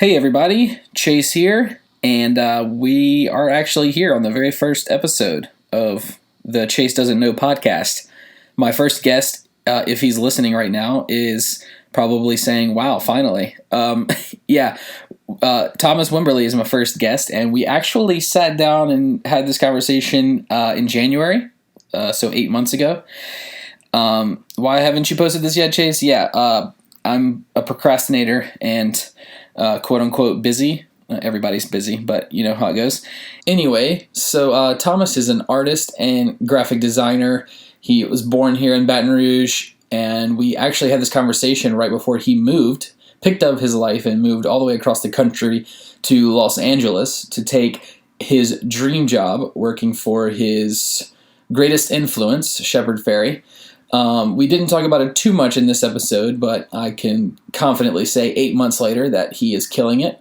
Hey everybody, Chase here, and we are actually here on the very first episode of the Chase Doesn't Know podcast. My first guest, if he's listening right now, is probably saying, wow, finally. Yeah, Thomas Wimberly is my first guest, and we actually sat down and had this conversation in January, so 8 months ago. Why haven't you posted this yet, Chase? Yeah, I'm a procrastinator and quote unquote busy. Everybody's busy, but you know how it goes. Anyway, so Thomas is an artist and graphic designer. He was born here in Baton Rouge, and we actually had this conversation right before he moved, picked up his life and moved all the way across the country to Los Angeles to take his dream job working for his greatest influence, Shepard Fairey. We didn't talk about it too much in this episode, but I can confidently say 8 months later that he is killing it.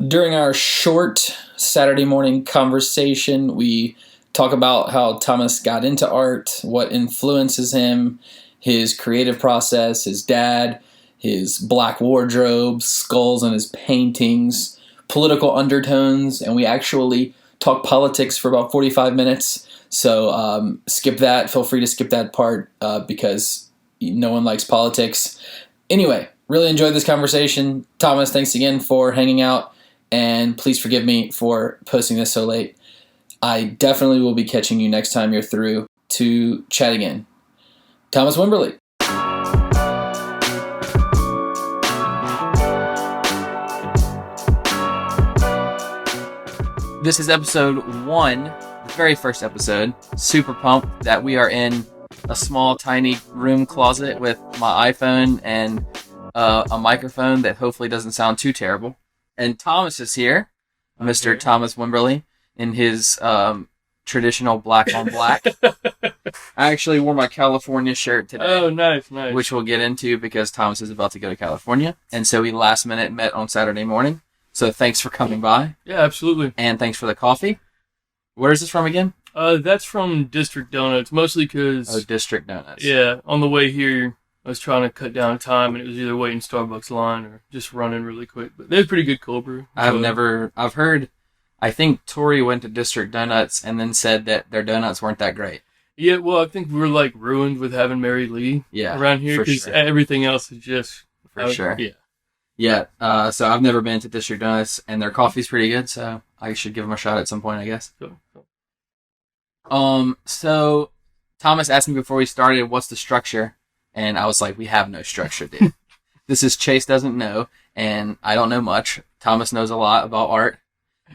During our short Saturday morning conversation, we talk about how Thomas got into art, what influences him, his creative process, his dad, his black wardrobe, skulls on his paintings, political undertones, and we actually talk politics for about 45 minutes. So skip that. Feel free to skip that part because no one likes politics. Anyway, really enjoyed this conversation. Thomas, thanks again for hanging out, and please forgive me for posting this so late. I definitely will be catching you next time you're through to chat again. Thomas Wimberly. This is episode 1, the very first episode. Super pumped that we are in a small, tiny room closet with my iPhone and a microphone that hopefully doesn't sound too terrible. And Thomas is here, Mr. Thomas Wimberly, in his traditional black on black. I actually wore my California shirt today. Oh, nice. Which we'll get into because Thomas is about to go to California. And so we last minute met on Saturday morning. So thanks for coming by. Yeah, absolutely. And thanks for the coffee. Where is this from again? That's from District Donuts, mostly because... Oh, District Donuts. Yeah, on the way here, I was trying to cut down time, and it was either waiting Starbucks line or just running really quick. But they're pretty good cold brew. I've heard, I think Tori went to District Donuts and then said that their donuts weren't that great. Yeah, well, I think we're like ruined with having Mary Lee around here because everything else is just... For sure. Yeah. Yeah, so I've never been to District Donuts, and their coffee's pretty good, so I should give them a shot at some point, I guess. Cool. So Thomas asked me before we started, what's the structure? And I was like, we have no structure, dude. This is Chase Doesn't Know, and I don't know much. Thomas knows a lot about art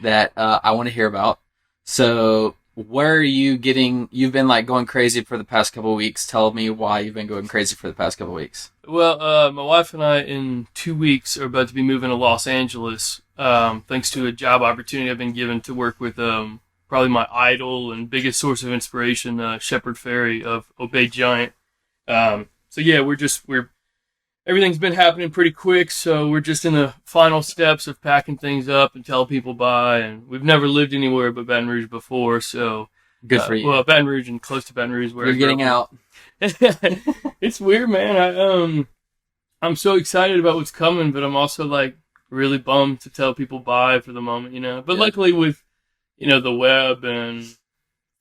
that I want to hear about. So where are you getting, you've been like going crazy for the past couple of weeks. Tell me why you've been going crazy for the past couple of weeks. Well, my wife and I in 2 weeks are about to be moving to Los Angeles, thanks to a job opportunity I've been given to work with probably my idol and biggest source of inspiration, Shepard Fairey of Obey Giant. So yeah, we're everything's been happening pretty quick, so we're just in the final steps of packing things up and tell people bye. And we've never lived anywhere but Baton Rouge before, so good for you. Well, Baton Rouge and close to Baton Rouge, where you're getting out. It's weird, man. I'm so excited about what's coming, but I'm also like really bummed to tell people bye for the moment, you know. But luckily with, you know, the web and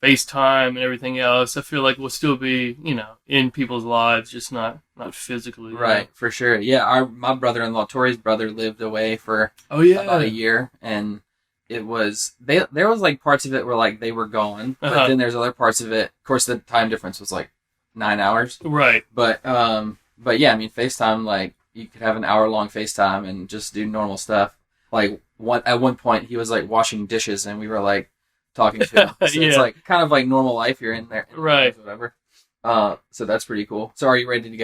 FaceTime and everything else, I feel like we'll still be, you know, in people's lives, just not physically. Right, for sure. Yeah, my brother-in-law, Tori's brother, lived away for about a year, and it was there was like parts of it where like they were gone, but then there's other parts of it. Of course, the time difference was like 9 hours. Right. But yeah, I mean, FaceTime, like you could have an hour-long FaceTime and just do normal stuff. Like at one point, he was like washing dishes, and we were like talking to him. So it's like kind of like normal life. You're in there, right? Whatever. So that's pretty cool. So are you ready to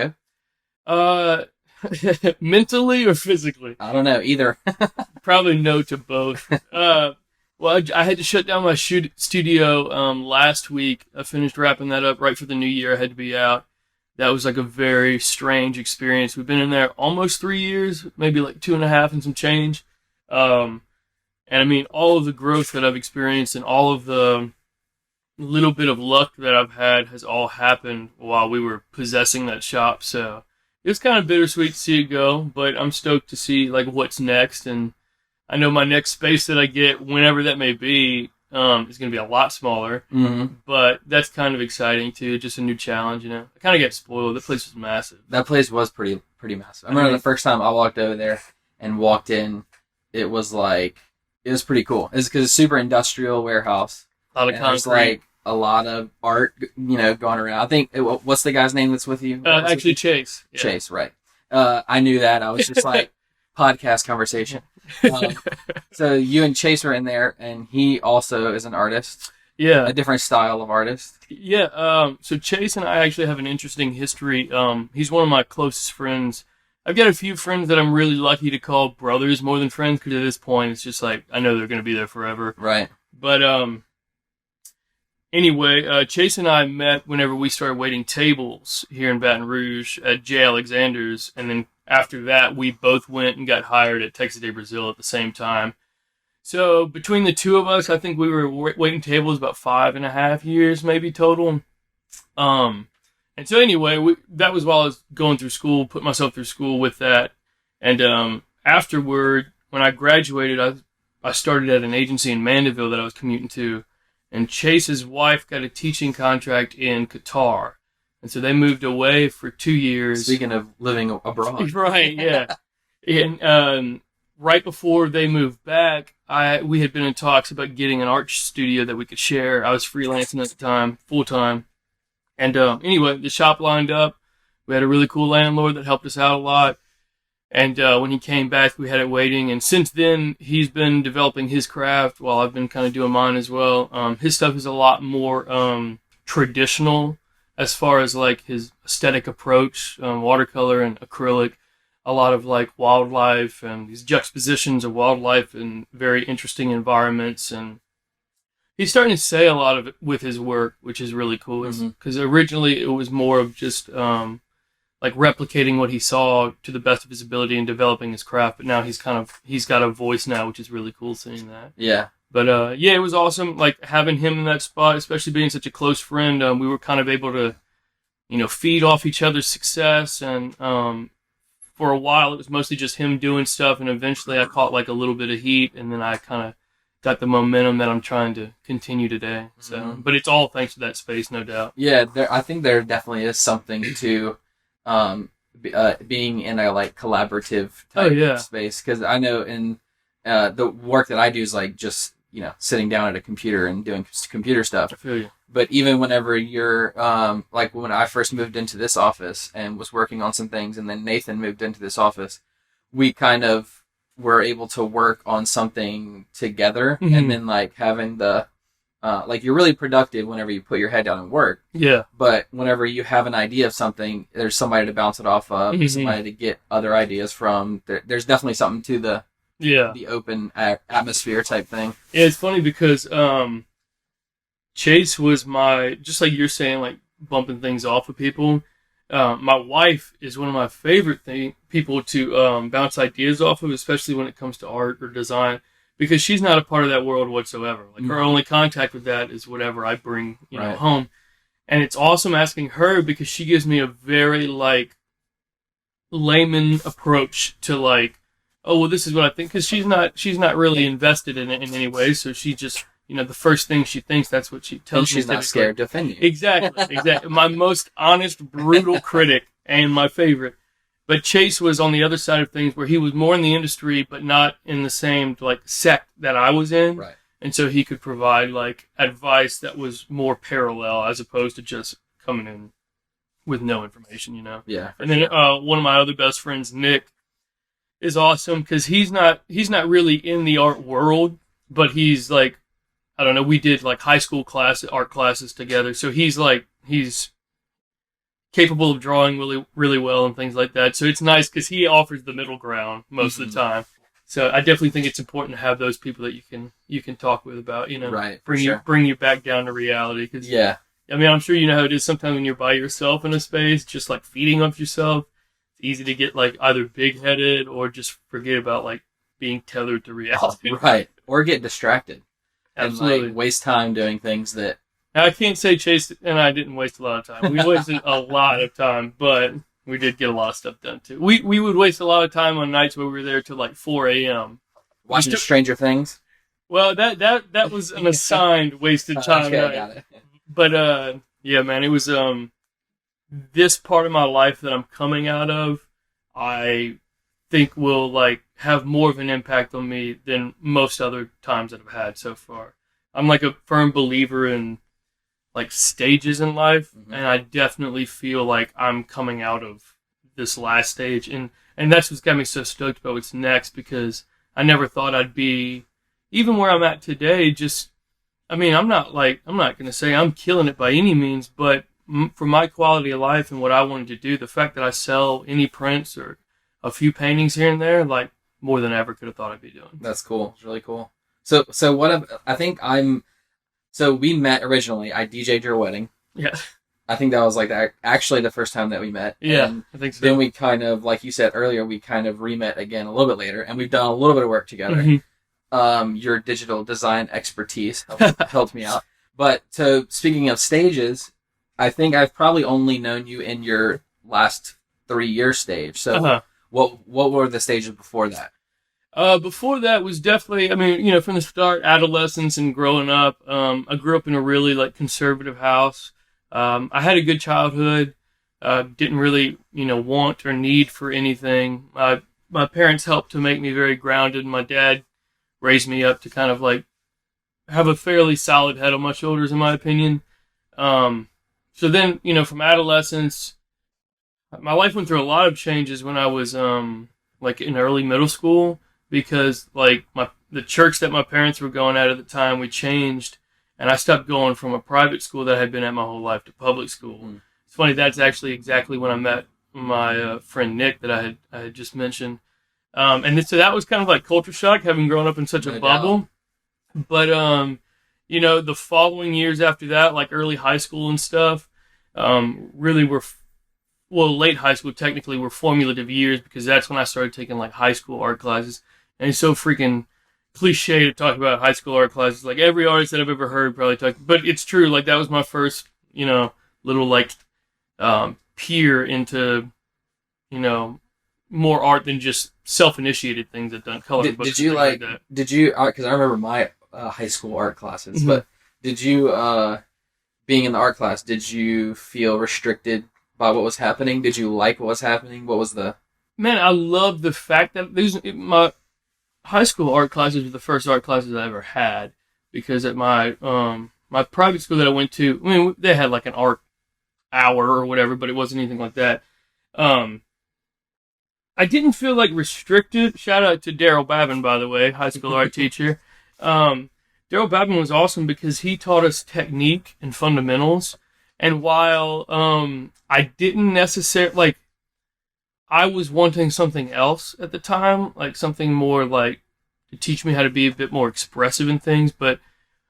go? Mentally or physically? I don't know, either. Probably no to both. Well, I had to shut down my studio last week. I finished wrapping that up right for the new year. I had to be out. That was like a very strange experience. We've been in there almost 3 years, maybe like 2.5 and some change. And I mean, all of the growth that I've experienced and all of the little bit of luck that I've had has all happened while we were possessing that shop. So it was kind of bittersweet to see it go, but I'm stoked to see like what's next. And I know my next space that I get, whenever that may be, is going to be a lot smaller. Mm-hmm. But that's kind of exciting too. Just a new challenge, I kind of get spoiled. The place was massive. That place was pretty massive. I remember the first time I walked over there and walked in, it was pretty cool. It's because it's a super industrial warehouse. A lot of concrete. There's like a lot of art, going around. I think, what's the guy's name that's with you? Actually, Chase. Yeah. Chase, right. I knew that. I was just like, podcast conversation. So you and Chase are in there, and he also is an artist. Yeah. A different style of artist. Yeah. So Chase and I actually have an interesting history. He's one of my closest friends. I've got a few friends that I'm really lucky to call brothers more than friends, because at this point it's just like I know they're going to be there forever. Right. But anyway, Chase and I met whenever we started waiting tables here in Baton Rouge at J. Alexander's, and then after that we both went and got hired at Texas de Brazil at the same time. So between the two of us, I think we were waiting tables about 5.5 years maybe total. And so anyway, that was while I was going through school, put myself through school with that. And afterward, when I graduated, I started at an agency in Mandeville that I was commuting to. And Chase's wife got a teaching contract in Qatar. And so they moved away for 2 years. Speaking of living abroad. Right, yeah. And right before they moved back, we had been in talks about getting an art studio that we could share. I was freelancing at the time, full-time. And anyway, the shop lined up. We had a really cool landlord that helped us out a lot. And when he came back, we had it waiting. And since then, he's been developing his craft while I've been kind of doing mine as well. His stuff is a lot more traditional as far as like his aesthetic approach, watercolor and acrylic. A lot of like wildlife and these juxtapositions of wildlife in very interesting environments. And he's starting to say a lot of it with his work, which is really cool. Because originally it was more of just like replicating what he saw to the best of his ability and developing his craft. But now he's got a voice now, which is really cool seeing that. Yeah. But yeah, it was awesome. Like having him in that spot, especially being such a close friend. We were kind of able to, feed off each other's success. And for a while, it was mostly just him doing stuff. And eventually I caught like a little bit of heat, and then I kind of got the momentum that I'm trying to continue today. So, but it's all thanks to that space, no doubt. Yeah, I think there definitely is something to being in a like collaborative type space, because I know in the work that I do is like just sitting down at a computer and doing computer stuff. I feel you. But even whenever you're like when I first moved into this office and was working on some things, and then Nathan moved into this office, we kind of were able to work on something together, and then like having the like you're really productive whenever you put your head down and work. Yeah. But whenever you have an idea of something, there's somebody to bounce it off of, somebody to get other ideas from. There's definitely something to the open atmosphere type thing. Yeah, it's funny because Chase was just like you're saying, like bumping things off with people. My wife is one of my favorite people to bounce ideas off of, especially when it comes to art or design, because she's not a part of that world whatsoever. Like her only contact with that is whatever I bring, home. And it's awesome asking her, because she gives me a very like layman approach to like, oh, well, this is what I think, because she's not really invested in it in any way. So she just, the first thing she thinks, that's what she tells me. She's not scared to offend you. Exactly. My most honest, brutal critic, and my favorite. But Chase was on the other side of things, where he was more in the industry, but not in the same like sect that I was in. Right. And so he could provide like advice that was more parallel, as opposed to just coming in with no information, Yeah. And then one of my other best friends, Nick, is awesome, because he's not really in the art world, but he's like, I don't know, we did like high school art classes together. So he's capable of drawing really, really well and things like that. So it's nice because he offers the middle ground most of the time. So I definitely think it's important to have those people that you can talk with about, right, bring you back down to reality. Cause, I mean, I'm sure you know how it is sometimes when you're by yourself in a space, just like feeding off yourself. It's easy to get like either big-headed or just forget about like being tethered to reality. Right. Or get distracted. Absolutely. And like waste time doing things that... I can't say Chase and I didn't waste a lot of time. We wasted a lot of time, but we did get a lot of stuff done too. We would waste a lot of time on nights where we were there till like 4 a.m. Watching Stranger Things. Well, that was an assigned wasted time. Okay, right? got it. But yeah, man, it was this part of my life that I'm coming out of. I think will like have more of an impact on me than most other times that I've had so far. I'm like a firm believer in like stages in life, and I definitely feel like I'm coming out of this last stage, and that's what's got me so stoked about what's next, because I never thought I'd be even where I'm at today. Just, I mean, I'm not going to say I'm killing it by any means, but for my quality of life and what I wanted to do, the fact that I sell any prints or a few paintings here and there, like more than I ever could have thought I'd be doing. That's cool. It's really cool. So I think so we met originally. I DJ'd your wedding. Yeah. I think that was like actually the first time that we met. Yeah, and I think so. Then we kind of, like you said earlier, we kind of re-met again a little bit later, and we've done a little bit of work together. Mm-hmm. Your digital design expertise helped me out. But so speaking of stages, I think I've probably only known you in your last 3-year stage. So what were the stages before that? Before that was definitely, I mean, you know, from the start, adolescence and growing up. I grew up in a really like conservative house. I had a good childhood. Didn't really, you know, want or need for anything. My parents helped to make me very grounded. My dad raised me up to kind of like have a fairly solid head on my shoulders, in my opinion. So then, you know, from adolescence, my life went through a lot of changes when I was like in early middle school, because like the church that my parents were going at the time, we changed, and I stopped going from a private school that I had been at my whole life to public school. It's funny, that's actually exactly when I met my friend Nick that I had just mentioned. And so that was kind of like culture shock, having grown up in such a bubble. But you know, the following years after that, like early high school and stuff, really were, well, late high school technically were formative years, because that's when I started taking like high school art classes. And it's so freaking cliche to talk about high school art classes. Like every artist that I've ever heard probably talk, but it's true. Like that was my first, you know, little like peer into, you know, more art than just self-initiated things that done coloring books. Did you like that. Did you, because I remember my high school art classes, but did you, being in the art class, did you feel restricted by what was happening? Did you like what was happening? What was the... Man, I love the fact that my high school art classes were the first art classes I ever had, because at my my private school that I went to, I mean, they had like an art hour or whatever, but it wasn't anything like that. I didn't feel like restricted. Shout out to Daryl Babin, by the way, high school art teacher. Daryl Babin was awesome because he taught us technique and fundamentals. And while I didn't necessarily, like, I was wanting something else at the time, like something more like to teach me how to be a bit more expressive in things. But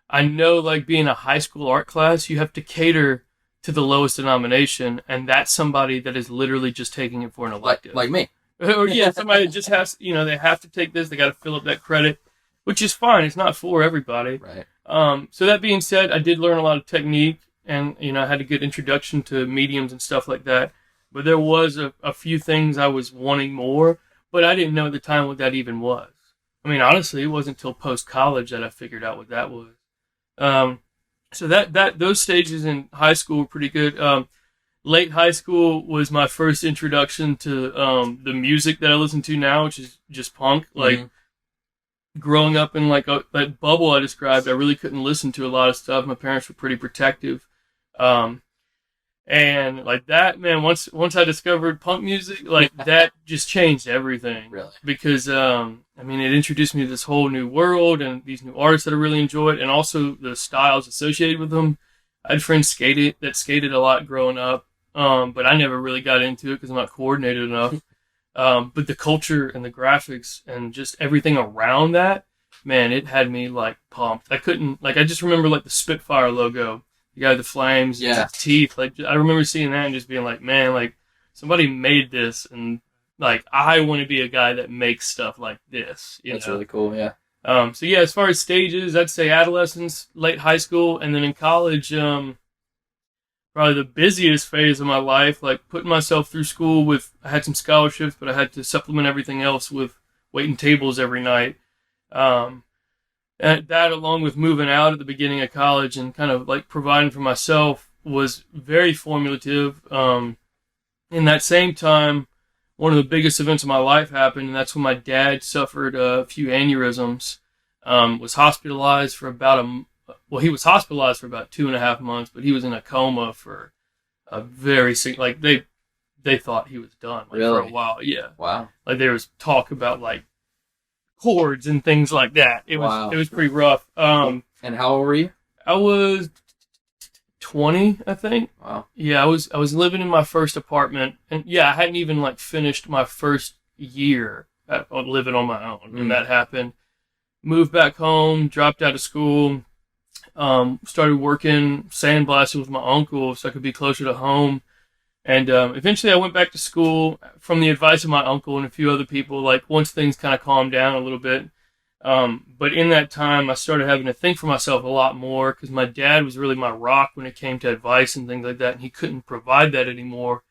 I know, like, being a high school art class, you have to cater to the lowest denomination, and that's somebody that is literally just taking it for an elective. Like me. Or yeah, somebody that just has, you know, they have to take this, they got to fill up that credit, which is fine. It's not for everybody. Right. So that being said, I did learn a lot of technique, and, you know, I had a good introduction to mediums and stuff like that. But there was a few things I was wanting more, but I didn't know at the time what that even was. I mean, honestly, it wasn't until post-college that I figured out what that was. So those stages in high school were pretty good. Late high school was my first introduction to the music that I listen to now, which is just punk. Like, growing up in like that bubble I described, I really couldn't listen to a lot of stuff. My parents were pretty protective. And like that, man, once I discovered punk music, like that just changed everything. Really? Because, I mean, it introduced me to this whole new world and these new artists that I really enjoyed, and also the styles associated with them. I had friends that skated a lot growing up, but I never really got into it because I'm not coordinated enough. But the culture and the graphics and just everything around that, man, it had me like pumped. I just remember like the Spitfire logo. The guy with the flames, and his teeth. Like, I remember seeing that and just being like, man, like, somebody made this, and like, I want to be a guy that makes stuff like this. That's really cool, yeah. So yeah, as far as stages, I'd say adolescence, late high school, and then in college, probably the busiest phase of my life, like putting myself through school I had some scholarships, but I had to supplement everything else with waiting tables every night. And that, along with moving out at the beginning of college and kind of like providing for myself, was very formative. In that same time, one of the biggest events of my life happened, and that's when my dad suffered a few aneurysms. Was hospitalized for about he was hospitalized for about 2.5 months, but he was in a coma for a very like they thought he was done for a while. Yeah, wow. Like there was talk about like cords and things like that. It was pretty rough. And how old were you? I was 20, I think. Wow. Yeah, I was living in my first apartment, and yeah, I hadn't even like finished my first year living on my own, and that happened. Moved back home, dropped out of school, started working sandblasting with my uncle so I could be closer to home. And eventually I went back to school from the advice of my uncle and a few other people, like once things kind of calmed down a little bit. But in that time, I started having to think for myself a lot more because my dad was really my rock when it came to advice and things like that, and he couldn't provide that anymore.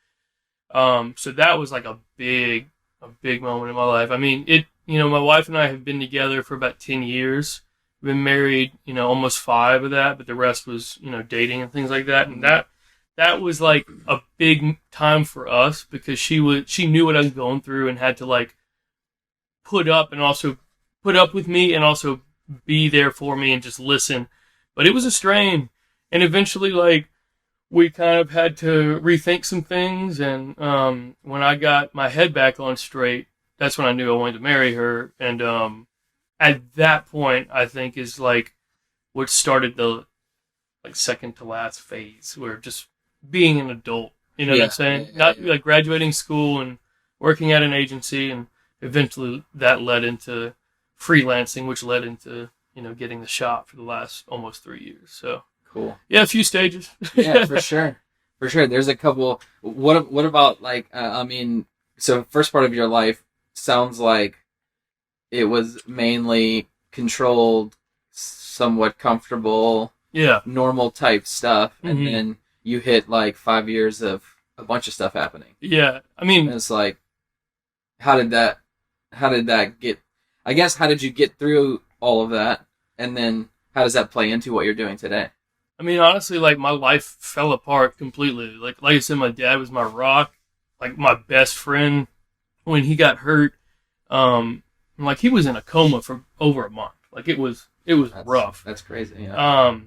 So that was like a big moment in my life. I mean, my wife and I have been together for about 10 years. We've been married, almost 5 of that, but the rest was, dating and things like that. And that was like a big time for us because she knew what I was going through and had to like put up with me and also be there for me and just listen. But it was a strain. And eventually like we kind of had to rethink some things. And when I got my head back on straight, that's when I knew I wanted to marry her. And at that point, I think is like what started the like second to last phase where just being an adult, what I'm saying? Not like graduating school and working at an agency, and eventually that led into freelancing, which led into, getting the shop for the last almost 3 years. So cool. Yeah, a few stages. Yeah, for sure. For sure. There's a couple. What about like, so first part of your life sounds like it was mainly controlled, somewhat comfortable, normal type stuff. And then you hit like 5 years of a bunch of stuff happening. Yeah. I mean, and it's like, how did that get, I guess, how did you get through all of that? And then how does that play into what you're doing today? I mean, honestly, like my life fell apart completely. Like I said, my dad was my rock, like my best friend. When he got hurt, like he was in a coma for over a month. Like it was rough. That's crazy. Yeah.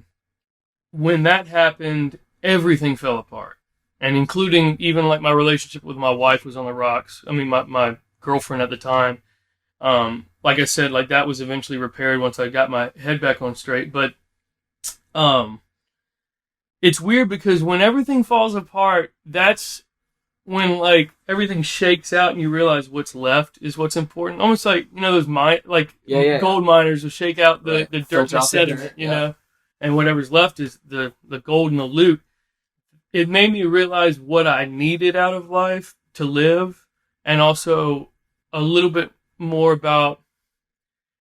When that happened, everything fell apart, and including even like my relationship with my wife was on the rocks. I mean, my girlfriend at the time. Like I said, like that was eventually repaired once I got my head back on straight. But it's weird because when everything falls apart, that's when like everything shakes out and you realize what's left is what's important. Almost like, those gold miners will shake out the dirt and sediment, you know, and whatever's left is the gold and the loot. It made me realize what I needed out of life to live, and also a little bit more about,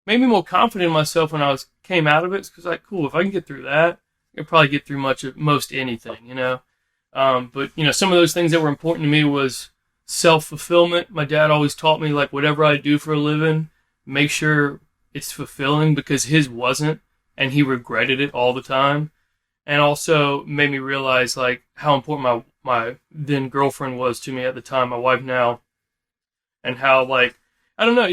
made me more confident in myself when I came out of it. It's because like, cool, if I can get through that, I can probably get through most anything, But, some of those things that were important to me was self-fulfillment. My dad always taught me, like, whatever I do for a living, make sure it's fulfilling, because his wasn't, and he regretted it all the time. And also made me realize, like, how important my then girlfriend was to me at the time, my wife now, and how, like, I don't know,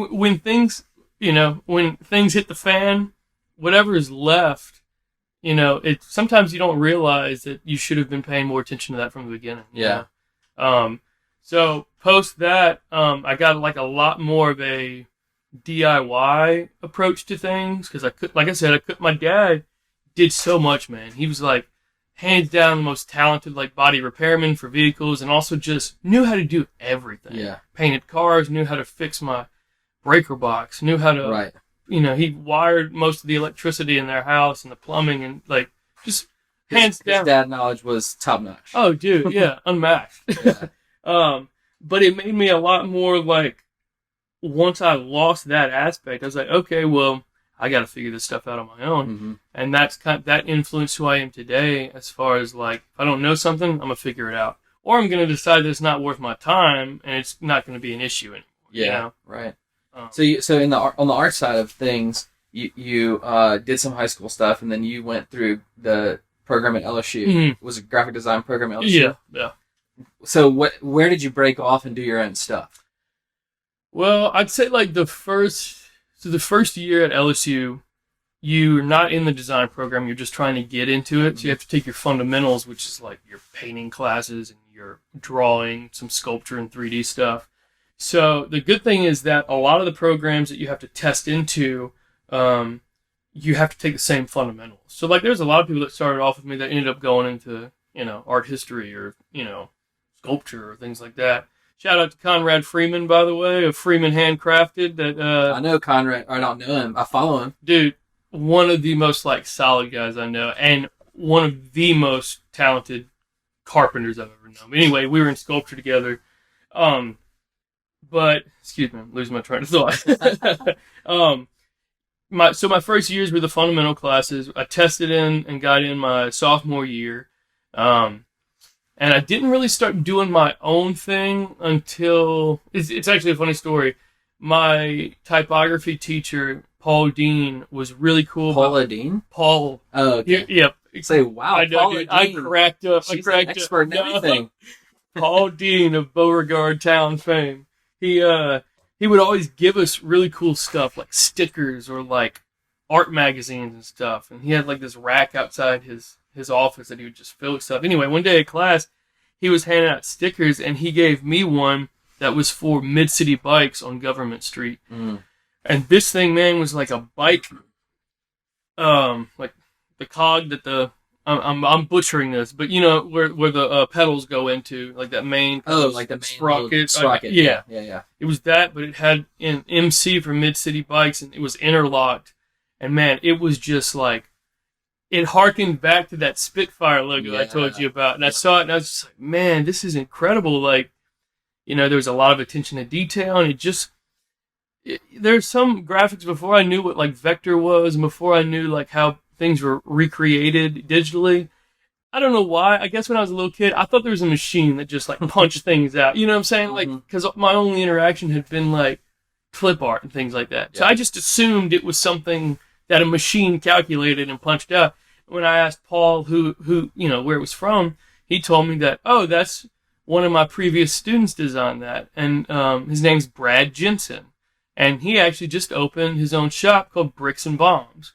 when things, when things hit the fan, whatever is left, sometimes you don't realize that you should have been paying more attention to that from the beginning. Yeah. So post that, I got like a lot more of a DIY approach to things, because my dad did so much, man. He was like hands down the most talented like body repairman for vehicles, and also just knew how to do everything. Yeah. Painted cars, knew how to fix my breaker box, knew how to. Right. He wired most of the electricity in their house and the plumbing, and like just hands down. His dad knowledge was top notch. Oh, dude, yeah, unmatched. Yeah. But it made me a lot more like, once I lost that aspect, I was like, okay, well, I got to figure this stuff out on my own, and that's that influenced who I am today. As far as like, if I don't know something, I'm gonna figure it out, or I'm gonna decide that it's not worth my time and it's not gonna be an issue anymore. Yeah, right. So on the art side of things, you did some high school stuff, and then you went through the program at LSU. Mm-hmm. Was a graphic design program at LSU? Yeah. So where did you break off and do your own stuff? Well, I'd say like the first year at LSU, you're not in the design program. You're just trying to get into it. So you have to take your fundamentals, which is like your painting classes and your drawing, some sculpture and 3D stuff. So the good thing is that a lot of the programs that you have to test into, you have to take the same fundamentals. So like there's a lot of people that started off with me that ended up going into, art history or, sculpture or things like that. Shout out to Conrad Freeman, by the way, of Freeman Handcrafted. That I know Conrad. I don't know him. I follow him. Dude, one of the most solid guys I know, and one of the most talented carpenters I've ever known. But anyway, we were in sculpture together. But excuse me, I'm losing my train of thought. My first years were the fundamental classes. I tested in and got in my sophomore year. And I didn't really start doing my own thing until it's actually a funny story. My typography teacher, Paul Dean, was really cool. Paula Dean? Paul. Oh, okay. Yep. Say, wow, I know, Paula dude. Dean. I cracked up. She's an expert in everything. Paul Dean of Beauregard Town fame. He would always give us really cool stuff like stickers or like art magazines and stuff. And he had like this rack outside his office that he would just fill with stuff. Anyway, one day at class, he was handing out stickers and he gave me one that was for Mid-City Bikes on Government Street. Mm. And this thing, man, was like a bike, like the cog that I'm butchering this, but where the pedals go into, like that main like the main sprocket. Yeah. It was that, but it had an MC for Mid-City Bikes, and it was interlocked. And man, it was just like it harkened back to that Spitfire logo I told you about. And I saw it, and I was just like, man, this is incredible. Like, there was a lot of attention to detail, and there's some graphics before I knew what like vector was, and before I knew like how things were recreated digitally. I don't know why. I guess when I was a little kid, I thought there was a machine that just like punched things out. You know what I'm saying? Like, because my only interaction had been like clip art and things like that. Yeah. So I just assumed it was something that a machine calculated and punched out. When I asked Paul who where it was from, he told me that, that's one of my previous students designed that. And his name's Brad Jensen. And he actually just opened his own shop called Bricks and Bombs.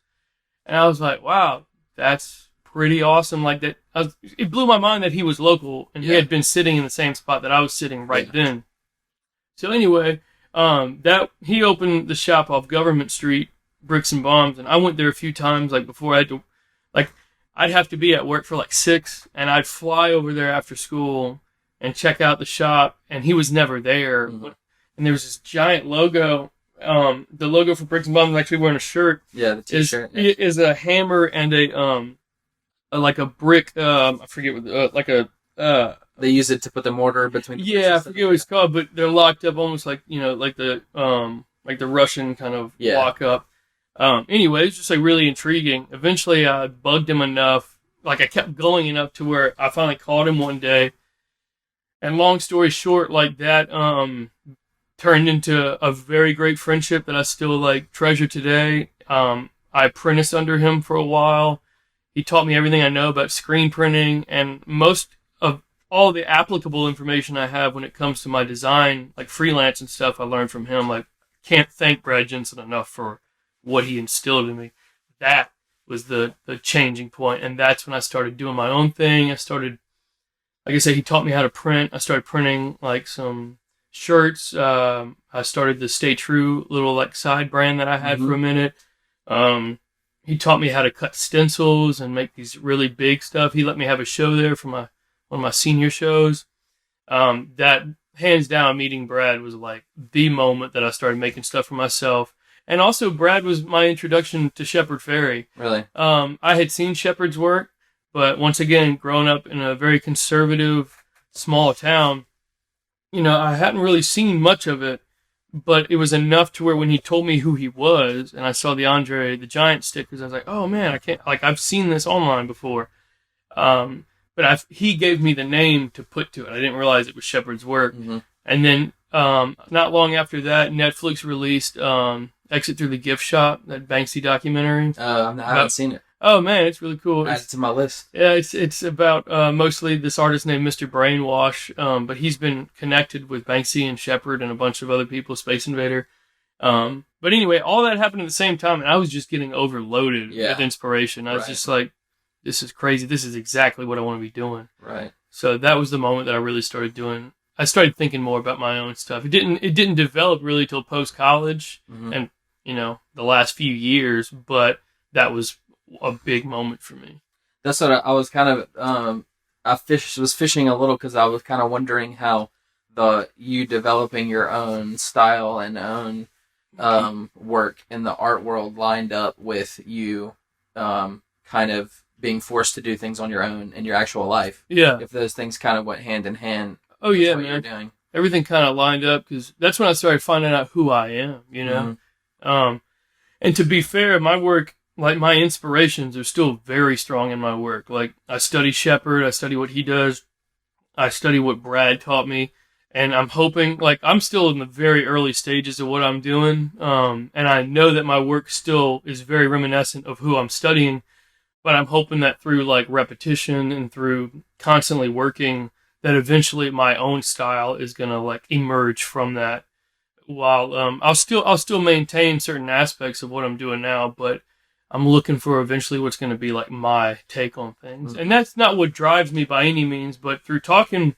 And I was like, wow, that's pretty awesome. Like that, it blew my mind that he was local and he had been sitting in the same spot that I was sitting right then. So anyway, that he opened the shop off Government Street, Bricks and Bombs, and I went there a few times. Like before I had to, I'd have to be at work for 6, and I'd fly over there after school and check out the shop, and he was never there. Mm-hmm. And there was this giant logo. The logo for Bricks and Bombs, actually wearing a shirt. Yeah, the t-shirt. Is a hammer and a brick. I forget what they use it to put the mortar between. I forget what it's called, but they're locked up almost like the Russian kind of lock up. Anyway, it's just really intriguing. Eventually, I bugged him enough. I kept going enough to where I finally called him one day. And long story short, that turned into a very great friendship that I still treasure today. I apprenticed under him for a while. He taught me everything I know about screen printing, and most of all the applicable information I have when it comes to my design, freelance and stuff, I learned from him. Can't thank Brad Jensen enough for what he instilled in me. That was the changing point, and that's when I started doing my own thing. I started, like I said, he taught me how to print. I started printing some shirts. I started the Stay True little side brand that I had for a minute. He taught me how to cut stencils and make these really big stuff. He let me have a show there for one of my senior shows. That hands down, meeting Brad was the moment that I started making stuff for myself. And also, Brad was my introduction to Shepherd Ferry. Really? I had seen Shepherd's work, but once again, growing up in a very conservative, small town, I hadn't really seen much of it, but it was enough to where when he told me who he was, and I saw the Andre the Giant stickers, I was like, oh man, I can't, I've seen this online before. But he gave me the name to put to it. I didn't realize it was Shepherd's work. Mm-hmm. And then not long after that, Netflix released Exit Through the Gift Shop, that Banksy documentary. I haven't seen it. Oh man, it's really cool. Add it to my list. Yeah, it's about mostly this artist named Mr. Brainwash, but he's been connected with Banksy and Shepard and a bunch of other people, Space Invader. But anyway, all that happened at the same time, and I was just getting overloaded with inspiration. I was just like, this is crazy. This is exactly what I want to be doing. Right. So that was the moment that I really started doing. I started thinking more about my own stuff. It didn't develop really till post college and the last few years, but that was a big moment for me. That's what I was kind of. Was fishing a little because I was kind of wondering how you developing your own style and own work in the art world lined up with you kind of being forced to do things on your own in your actual life. Yeah. If those things kind of went hand in hand. Oh yeah, what man. You're doing. Everything kind of lined up because that's when I started finding out who I am. And to be fair, my work, like my inspirations, are still very strong in my work. Like I study Shepard, I study what he does, I study what Brad taught me, and I'm hoping, like I'm still in the very early stages of what I'm doing, and I know that my work still is very reminiscent of who I'm studying, but I'm hoping that through like repetition and through constantly working, that eventually my own style is gonna like emerge from that. While I'll still maintain certain aspects of what I'm doing now, but I'm looking for eventually what's going to be like my take on things. And that's not what drives me by any means, but through talking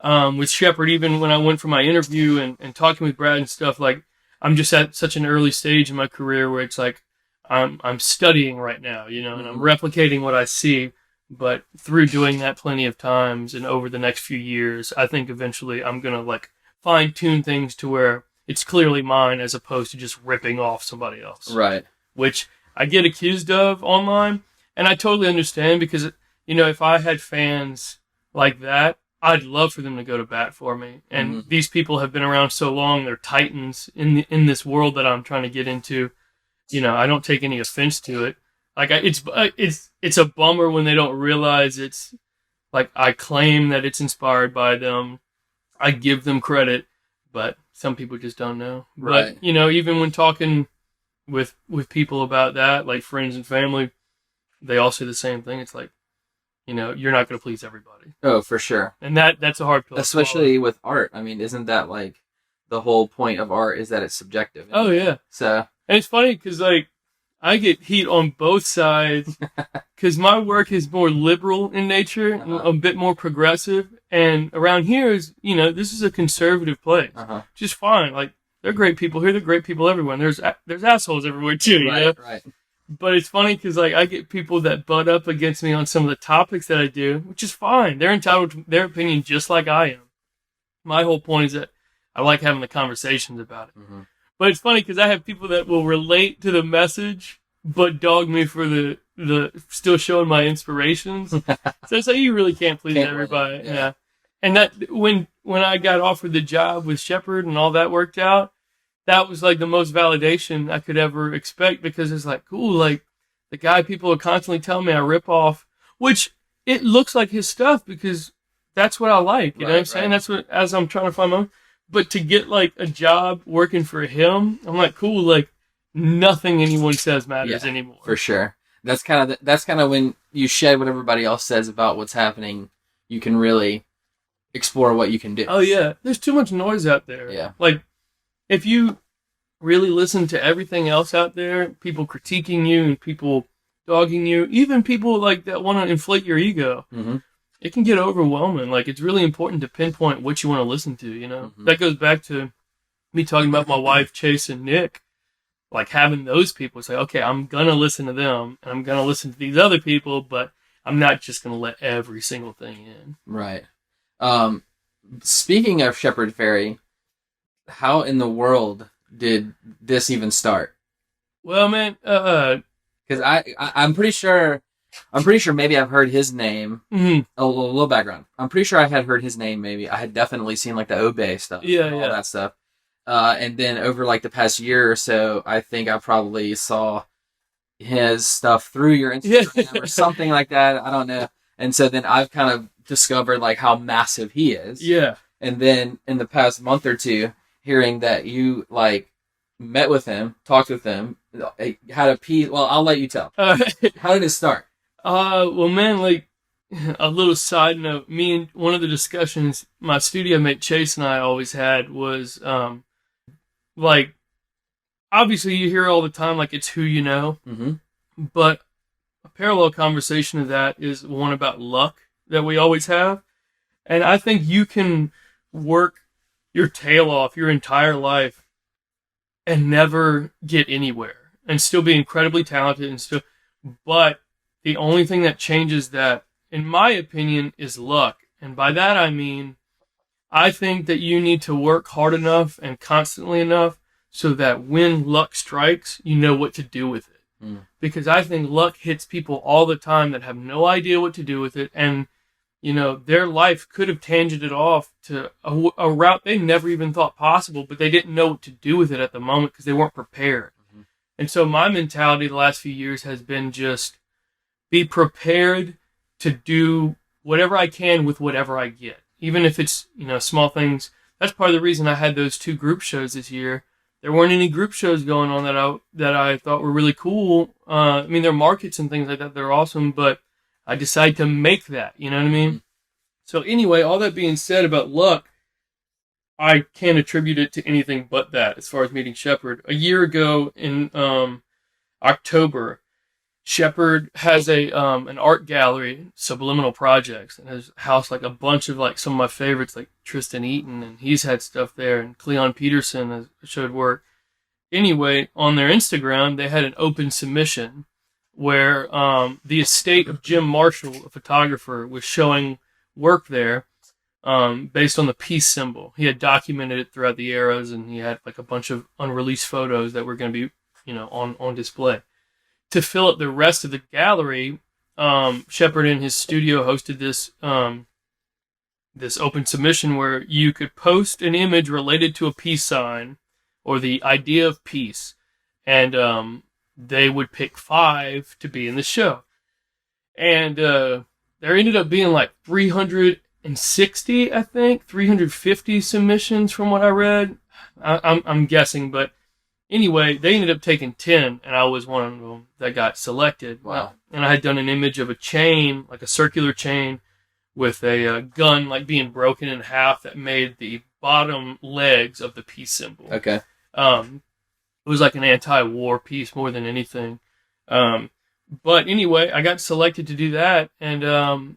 with Shepard, even when I went for my interview and talking with Brad and stuff, like I'm just at such an early stage in my career where it's like I'm studying right now, and I'm replicating what I see. But through doing that plenty of times and over the next few years, I think eventually I'm going to like fine-tune things to where it's clearly mine as opposed to just ripping off somebody else. Right. Which I get accused of online, and I totally understand because, if I had fans like that, I'd love for them to go to bat for me. And these people have been around so long, they're titans in this world that I'm trying to get into. I don't take any offense to it. Like it's a bummer when they don't realize it's like I claim that it's inspired by them. I give them credit, but some people just don't know. Right. But, even when talking with people about that, like friends and family, they all say the same thing. It's like, you're not going to please everybody. Oh, for sure. And that's a hard pill. Especially with art. I mean, isn't that like the whole point of art is that it's subjective? Oh, yeah. So. And it's funny because, like, I get heat on both sides because my work is more liberal in nature, a bit more progressive. And around here is, this is a conservative place. Just fine. Like, they're great people here. They're great people everywhere. And there's assholes everywhere too, Right. But it's funny because, like, I get people that butt up against me on some of the topics that I do, which is fine. They're entitled to their opinion just like I am. My whole point is that I like having the conversations about it. But it's funny because I have people that will relate to the message, but dog me for the still showing my inspirations. So it's like, you really can't please everybody. Yeah. And that when I got offered the job with Shepard and all that worked out, that was like the most validation I could ever expect because it's like, cool, like the guy people are constantly telling me I rip off, which it looks like his stuff because that's what I like. You know what I'm saying? That's what, as I'm trying to find my own. But to get like a job working for him, I'm like, cool, like nothing anyone says matters anymore. For sure. That's kind of when you shed what everybody else says about what's happening, you can really explore what you can do. Oh yeah. There's too much noise out there. Yeah. Like if you really listen to everything else out there, people critiquing you and people dogging you, even people like that want to inflate your ego. It can get overwhelming. Like, it's really important to pinpoint what you want to listen to, That goes back to me talking about my wife, Chase, and Nick. Like, having those people say, okay, I'm going to listen to them, and I'm going to listen to these other people, but I'm not just going to let every single thing in. Right. Speaking of Shepard Fairey, how in the world did this even start? Well, man, because I'm pretty sure maybe I've heard his name. A little background. I'm pretty sure I had heard his name. Maybe I had definitely seen like the Obey stuff, all that stuff. And then over like the past year or so, I think I probably saw his stuff through your Instagram or something like that. I don't know. And so then I've kind of discovered like how massive he is. Yeah. And then in the past month or two, hearing that you like met with him, talked with him, had a piece. Well, I'll let you tell. How did it start? Well, man, like a little side note. Me and one of the discussions my studio mate Chase and I always had was like obviously you hear all the time like it's who you know, but a parallel conversation to that is one about luck that we always have. And I think you can work your tail off your entire life and never get anywhere and still be incredibly talented and still, but the only thing that changes that, in my opinion, is luck. And by that I mean, I think that you need to work hard enough and constantly enough so that when luck strikes, you know what to do with it. Because I think luck hits people all the time that have no idea what to do with it. And, you know, their life could have tangented off to a route they never even thought possible, but they didn't know what to do with it at the moment because they weren't prepared. And so my mentality the last few years has been just be prepared to do whatever I can with whatever I get. Even if it's, you know, small things. That's part of the reason I had those 2 group shows this year. There weren't any group shows going on that I thought were really cool. I mean, there are markets and things like that. They're awesome, but I decided to make that. You know what I mean? So anyway, all that being said about luck, I can't attribute it to anything but that as far as meeting Shepard. A year ago in October, Shepard has an art gallery, Subliminal Projects, and has housed like a bunch of like some of my favorites, like Tristan Eaton, and he's had stuff there, and Cleon Peterson has showed work. Anyway, on their Instagram, they had an open submission where the estate of Jim Marshall, a photographer, was showing work there based on the peace symbol. He had documented it throughout the eras, and he had like a bunch of unreleased photos that were going to be, you know, on display. To fill up the rest of the gallery, Shepard in his studio hosted this open submission where you could post an image related to a peace sign or the idea of peace, and they would pick 5 to be in the show. And there ended up being like 360, I think, 350 submissions from what I read. I'm guessing, but anyway, they ended up taking 10, and I was one of them that got selected. Wow. And I had done an image of a chain, like a circular chain, with a gun like being broken in half that made the bottom legs of the peace symbol. Okay. It was like an anti-war piece more than anything. But anyway, I got selected to do that, and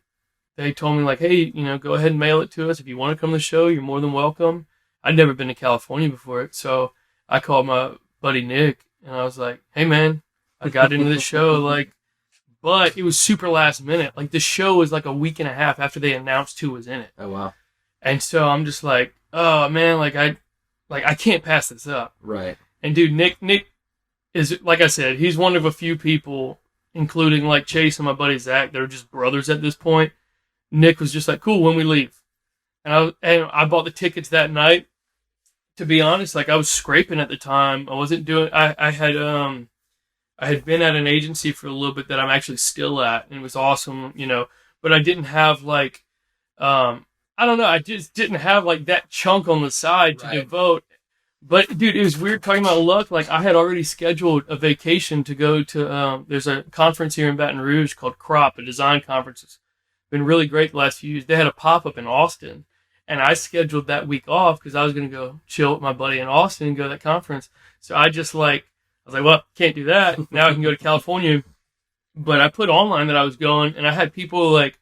they told me, like, hey, you know, go ahead and mail it to us. If you want to come to the show, you're more than welcome. I'd never been to California before it, so I called my buddy Nick, and I was like, hey, man, I got into the show, like, but it was super last minute. Like, the show was like a week and a half after they announced who was in it. Oh, wow. And so I'm just like, oh, man, I can't pass this up. Right. And, dude, Nick is, like I said, he's one of a few people, including, like, Chase and my buddy Zach, that are just brothers at this point. Nick was just like, cool, when we leave. And I bought the tickets that night. To be honest, like, I was scraping at the time. I wasn't doing, I had been at an agency for a little bit that I'm actually still at, and it was awesome, you know, but I didn't have, like, I don't know, I just didn't have, like, that chunk on the side to devote. But, dude, it was weird talking about luck. Like, I had already scheduled a vacation to go to, there's a conference here in Baton Rouge called CROP, a design conference. It's been really great the last few years. They had a pop-up in Austin, and I scheduled that week off because I was going to go chill with my buddy in Austin and go to that conference. So I was like, well, can't do that. Now I can go to California. But I put online that I was going, and I had people, like,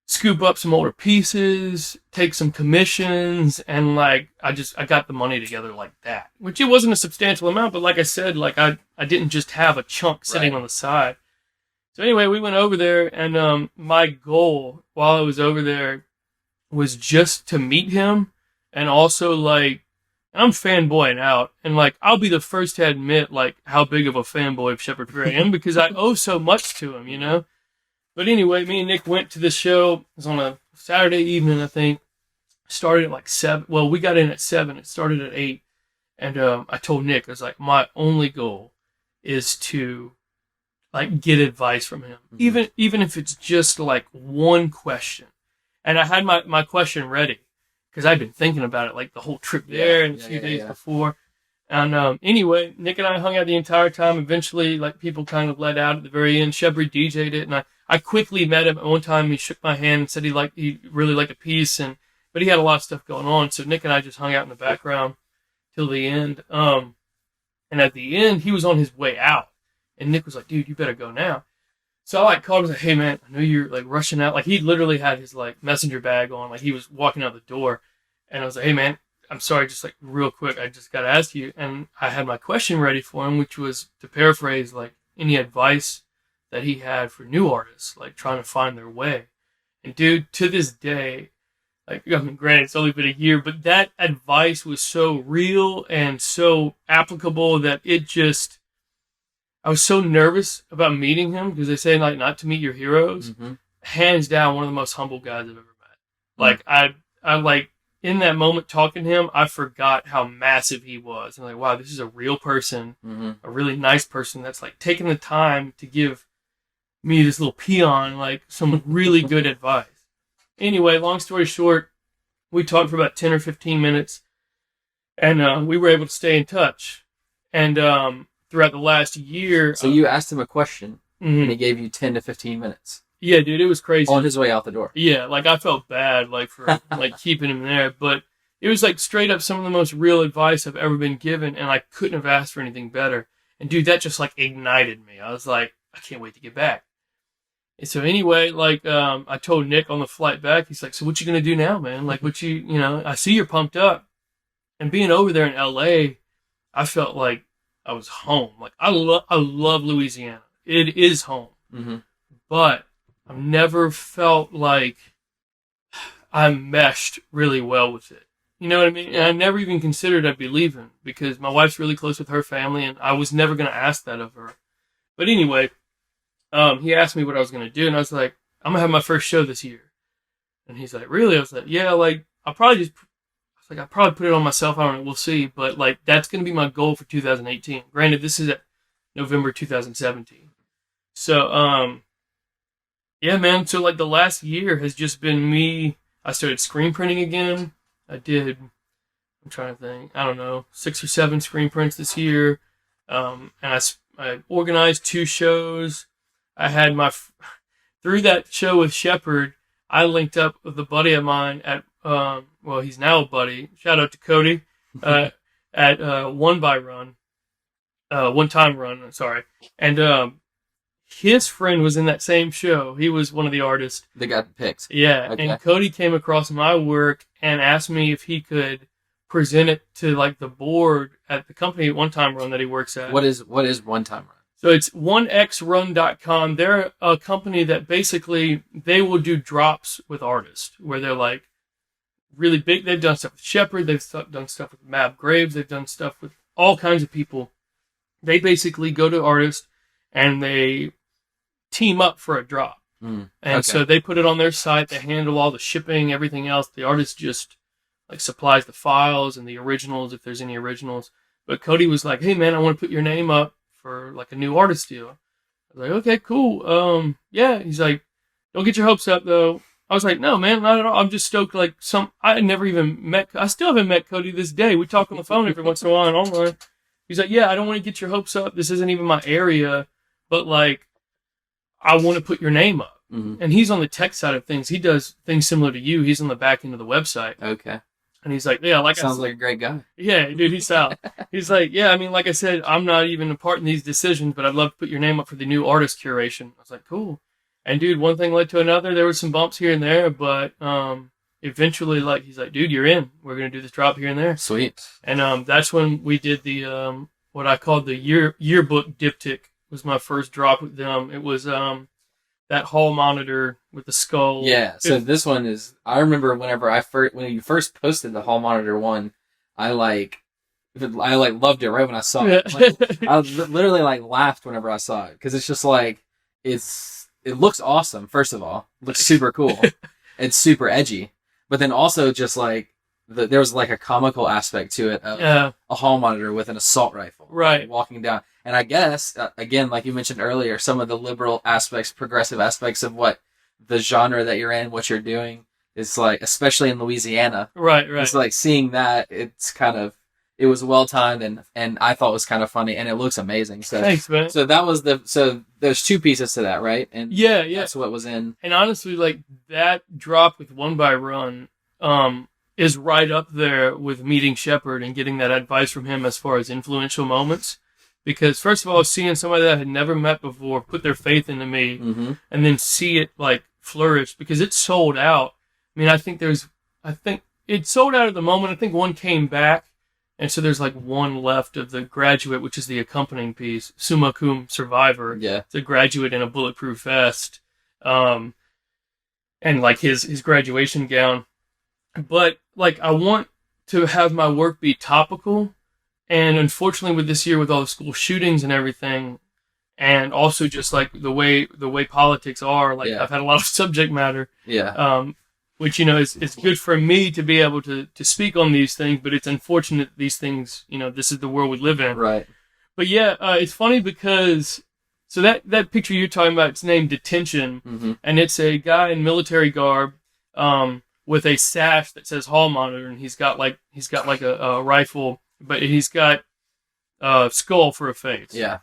scoop up some older pieces, take some commissions, and, like, I got the money together like that. Which it wasn't a substantial amount, but like I said, like, I didn't just have a chunk sitting on the side. So anyway, we went over there, and my goal while I was over there was just to meet him, and also, like, I'm fanboying out, and, like, I'll be the first to admit, like, how big of a fanboy of Shepard Fairey I am, because I owe so much to him, you know? But anyway, me and Nick went to this show. It was on a Saturday evening, I think. Started at, like, 7. Well, we got in at 7. It started at 8. And I told Nick, I was like, my only goal is to, like, get advice from him. Mm-hmm. Even if it's just, like, one question. And I had my question ready. because I'd been thinking about it like the whole trip there and a few days before. And anyway, Nick and I hung out the entire time. Eventually, like, people kind of let out at the very end. Shepard DJ'd it, and I quickly met him at one time. He shook my hand and said he really liked the piece, but he had a lot of stuff going on. So Nick and I just hung out in the background till the end. And at the end, he was on his way out, and Nick was like, "Dude, you better go now." So I like called him and was like, "Hey man, I know you're like rushing out." Like, he literally had his like messenger bag on, like he was walking out the door, and I was like, "Hey man, I'm sorry, just like real quick, I just got to ask you." And I had my question ready for him, which was to paraphrase, like, any advice that he had for new artists, like trying to find their way. And dude, to this day, like, I mean, granted, it's only been a year, but that advice was so real and so applicable that I was so nervous about meeting him, because they say, like, not to meet your heroes. Mm-hmm. Hands down, one of the most humble guys I've ever met. Like, I like, in that moment talking to him, I forgot how massive he was. And like, wow, this is a real person, a really nice person that's like taking the time to give me, this little peon, like some really good advice. Anyway, long story short, we talked for about 10 or 15 minutes, and we were able to stay in touch. And throughout the last year... So you asked him a question, and he gave you 10 to 15 minutes. Yeah, dude, it was crazy. On his way out the door. Yeah, like, I felt bad, like, for, like, keeping him there, but it was, like, straight up some of the most real advice I've ever been given, and I couldn't have asked for anything better. And, dude, that just, like, ignited me. I was like, I can't wait to get back. And so, anyway, like, I told Nick on the flight back, he's like, "So what you gonna do now, man? Like, I see you're pumped up." And being over there in LA, I felt like I was home. Like, I love Louisiana. It is home. Mm-hmm. But I've never felt like I meshed really well with it. You know what I mean? And I never even considered I'd be leaving, because my wife's really close with her family, and I was never going to ask that of her. But anyway, he asked me what I was going to do, and I was like, "I'm going to have my first show this year." And he's like, "Really?" I was like, "Yeah, like, I'll probably put it on myself. I don't know. We'll see. But, like, that's going to be my goal for 2018. Granted, this is at November 2017. So, yeah, man. So, like, the last year has just been me. I started screen printing again. I'm trying to think, I don't know, 6 or 7 screen prints this year. And I organized 2 shows. I had through that show with Shepard, I linked up with a buddy of mine at, well, he's now a buddy. Shout out to Cody, at One Time Run, sorry. And, his friend was in that same show. He was one of the artists. They got the pics. Yeah, okay. And Cody came across my work and asked me if he could present it to, like, the board at the company One Time Run that he works at. What is One Time Run? So it's onexrun.com. They're a company that basically, they will do drops with artists where they're like really big. They've done stuff with Shepard. They've done stuff with Mab Graves. They've done stuff with all kinds of people. They basically go to artists and they team up for a drop. So they put it on their site. They handle all the shipping, everything else. The artist just like supplies the files and the originals if there's any originals. But Cody was like, "Hey man, I want to put your name up for like a new artist deal." I was like, "Okay, cool. Yeah." He's like, "Don't get your hopes up though." I was like, "No man, not at all. I'm just stoked." Like, I still haven't met Cody this day. We talk on the phone every once in a while and online. He's like, "Yeah, I don't want to get your hopes up. This isn't even my area. But, like, I want to put your name up." Mm-hmm. And he's on the tech side of things. He does things similar to you. He's on the back end of the website. Okay. And he's like, "Yeah, like sounds like a great guy." Yeah, dude, he's out. He's like, "Yeah, I mean, like I said, I'm not even a part in these decisions, but I'd love to put your name up for the new artist curation." I was like, "Cool." And, dude, one thing led to another. There were some bumps here and there, but eventually, like, he's like, "Dude, you're in. We're going to do this drop here and there." Sweet. And that's when we did the what I called the yearbook diptych. Was my first drop with them. It was that hall monitor with the skull. Yeah, so this one is, I remember when you first posted the hall monitor one, I loved it right when I saw it. Like, I literally like laughed whenever I saw it, because it's just like, it looks awesome, first of all. It looks super cool. It's super edgy. But then also just like, there was like a comical aspect to it of a hall monitor with an assault rifle. Right. Walking down. And I guess, again, like you mentioned earlier, some of the liberal aspects, progressive aspects of what the genre that you're in, what you're doing, It's like, especially in Louisiana, Right. it's like seeing that. It was well timed, and I thought it was kind of funny, and it looks amazing. So Thanks, man. So that was so there's two pieces to that, right? And Yeah. that's what was in. And honestly, like that drop with One by Run, is right up there with meeting Shepard and getting that advice from him as far as influential moments. Because first of all, seeing somebody that I had never met before put their faith into me, and then see it like flourish, because it sold out. I mean, I think it sold out at the moment. I think one came back, and so there's like one left of the Graduate, which is the accompanying piece, Summa Cum Survivor. Yeah, it's a graduate in a bulletproof vest, and like his graduation gown. But like, I want to have my work be topical. And unfortunately, with this year, with all the school shootings and everything, and also just like the way politics are, like I've had a lot of subject matter, which is good for me to be able to speak on these things. But it's unfortunate that these things, this is the world we live in, right? But yeah, it's funny because so that picture you're talking about, it's named Detention, and it's a guy in military garb, with a sash that says hall monitor, and he's got like a rifle. But he's got a skull for a face. Yeah.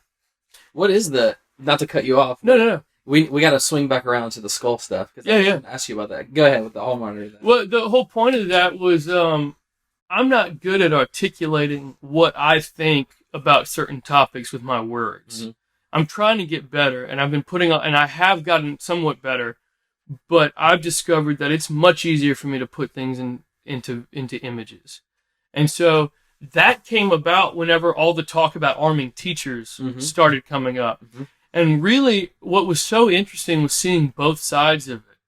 What is not to cut you off. No. We got to swing back around to the skull stuff. Yeah. I didn't ask you about that. Go ahead with the hall monitor. Well, the whole point of that was I'm not good at articulating what I think about certain topics with my words. I'm trying to get better, and I've been and I have gotten somewhat better, but I've discovered that it's much easier for me to put things into images. And so that came about whenever all the talk about arming teachers started coming up. And really, what was so interesting was seeing both sides of it.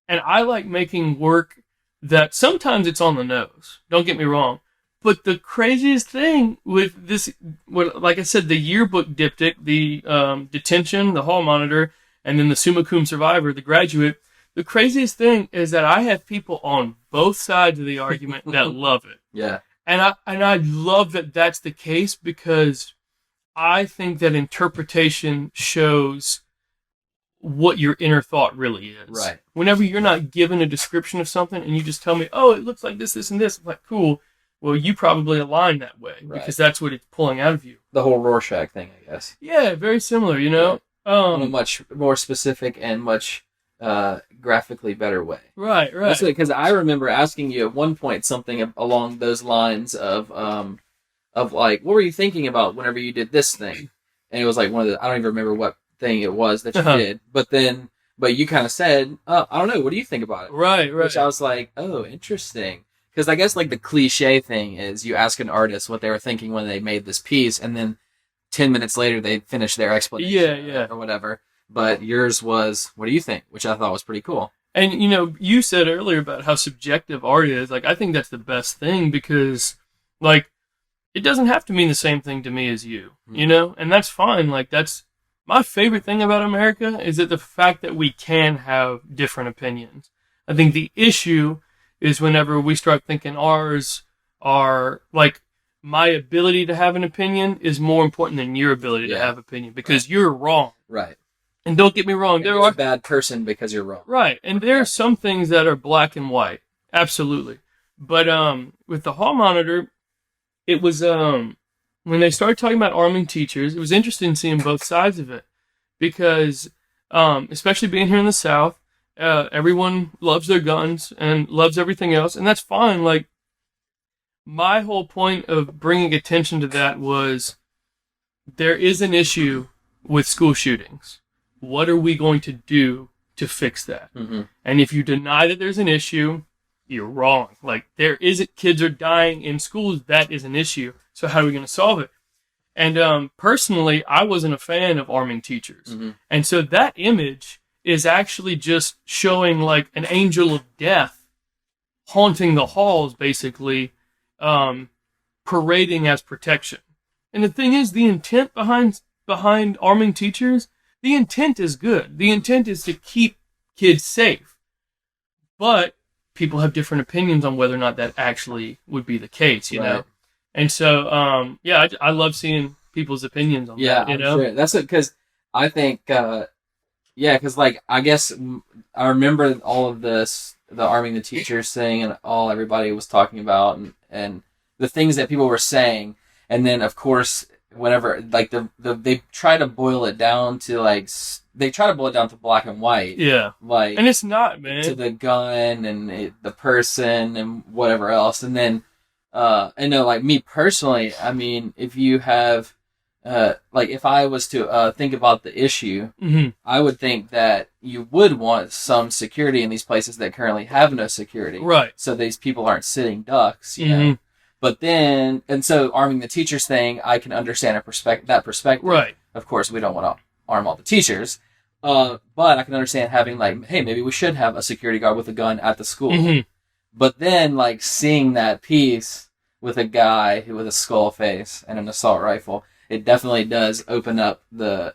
And I like making work that sometimes it's on the nose. Don't get me wrong. But the craziest thing with this, like I said, the yearbook diptych, the Detention, the hall monitor, and then the Summa Cum Survivor, the Graduate, the craziest thing is that I have people on both sides of the argument that love it. Yeah. And I love that that's the case, because I think that interpretation shows what your inner thought really is. Right. Whenever you're not given a description of something and you just tell me, oh, it looks like this, and this, I'm like, cool. Well, you probably align that way, because that's what it's pulling out of you. The whole Rorschach thing, I guess. Yeah, very similar, In a much more specific and much graphically better way. Right. Because I remember asking you at one point something along those lines of like, what were you thinking about whenever you did this thing? And it was like I don't even remember what thing it was that you did. But you kind of said, I don't know, what do you think about it? Right. Which I was like, oh, interesting. Because I guess like the cliche thing is you ask an artist what they were thinking when they made this piece, and then 10 minutes later they finish their explanation or whatever. But yours was, what do you think? Which I thought was pretty cool. And, you said earlier about how subjective art is. Like, I think that's the best thing, because, like, it doesn't have to mean the same thing to me as you, And that's fine. Like, that's my favorite thing about America, is that the fact that we can have different opinions. I think the issue is whenever we start thinking ours are, like, my ability to have an opinion is more important than your ability to have opinion, because you're wrong. Right. And don't get me wrong, you're a bad person because you're wrong. Right, and there are some things that are black and white, absolutely. But with the hall monitor, it was when they started talking about arming teachers, it was interesting seeing both sides of it, because especially being here in the South, everyone loves their guns and loves everything else, and that's fine. Like, my whole point of bringing attention to that was there is an issue with school shootings. What are we going to do to fix that? And if you deny that there's an issue, you're wrong. Like, kids are dying in schools. That is an issue. So how are we going to solve it? And personally, I wasn't a fan of arming teachers. And so that image is actually just showing like an angel of death haunting the halls, basically, parading as protection. And the thing is, the intent behind arming teachers, the intent is good. The intent is to keep kids safe. But people have different opinions on whether or not that actually would be the case, you know? And so, I love seeing people's opinions on that, you know? Sure. That's it, because I think, because, like, I guess I remember all of this, the arming the teachers thing and all everybody was talking about and the things that people were saying. And then, of course, whenever, like, they try to boil it down to, like, they try to boil it down to black and white. Yeah. Like, and it's not, man. To the gun and the person and whatever else. And then, I know, like, me personally, I mean, if you have, like, if I was to think about the issue, mm-hmm. I would think that you would want some security in these places that currently have no security. Right. So these people aren't sitting ducks, you mm-hmm. know. But then, and so arming the teachers thing, I can understand that perspective. Right. Of course, we don't want to arm all the teachers. But I can understand having, like, hey, maybe we should have a security guard with a gun at the school. Mm-hmm. But then, like, seeing that piece with a guy with a skull face and an assault rifle, it definitely does open up the,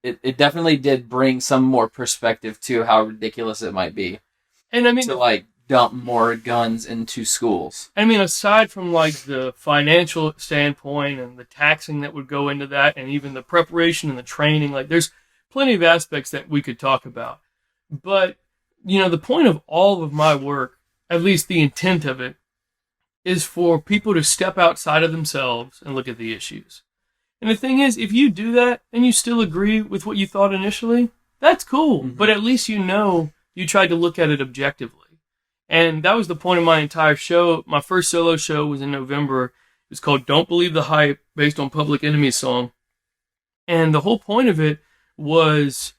it definitely did bring some more perspective to how ridiculous it might be. And I mean, to, like, dump more guns into schools. I mean, aside from, like, the financial standpoint and the taxing that would go into that, and even the preparation and the training, like, there's plenty of aspects that we could talk about. But, you know, the point of all of my work, at least the intent of it, is for people to step outside of themselves and look at the issues. And the thing is, if you do that and you still agree with what you thought initially, that's cool. Mm-hmm. But at least you know you tried to look at it objectively. And that was the point of my entire show. My first solo show was in November. It was called Don't Believe the Hype, based on Public Enemy's song. And the whole point of it was,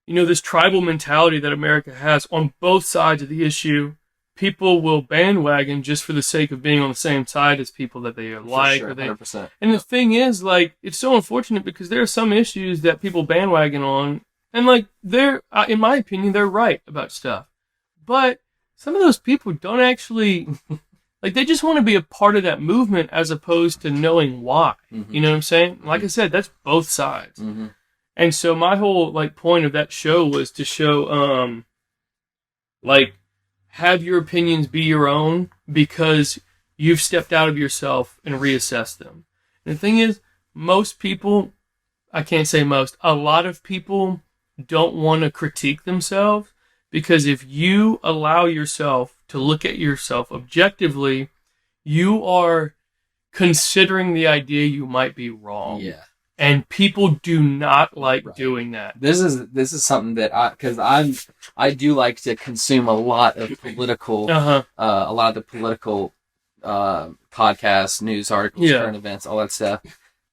you know, this tribal mentality that America has on both sides of the issue. People will bandwagon just for the sake of being on the same side as people that they like. Sure, 100%. And the thing is, like, it's so unfortunate because there are some issues that people bandwagon on. And, like, they're, in my opinion, they're right about stuff. But some of those people don't actually, like, they just want to be a part of that movement as opposed to knowing why. Mm-hmm. You know what I'm saying? Like I said, that's both sides. Mm-hmm. And so my whole, like, point of that show was to show, like, have your opinions be your own because you've stepped out of yourself and reassessed them. And the thing is, most people, I can't say most, a lot of people don't want to critique themselves. Because if you allow yourself to look at yourself objectively, you are considering the idea you might be wrong. Yeah. And people do not like doing that. This is something that I do like to consume a lot of political, a lot of the political podcasts, news articles, current events, all that stuff.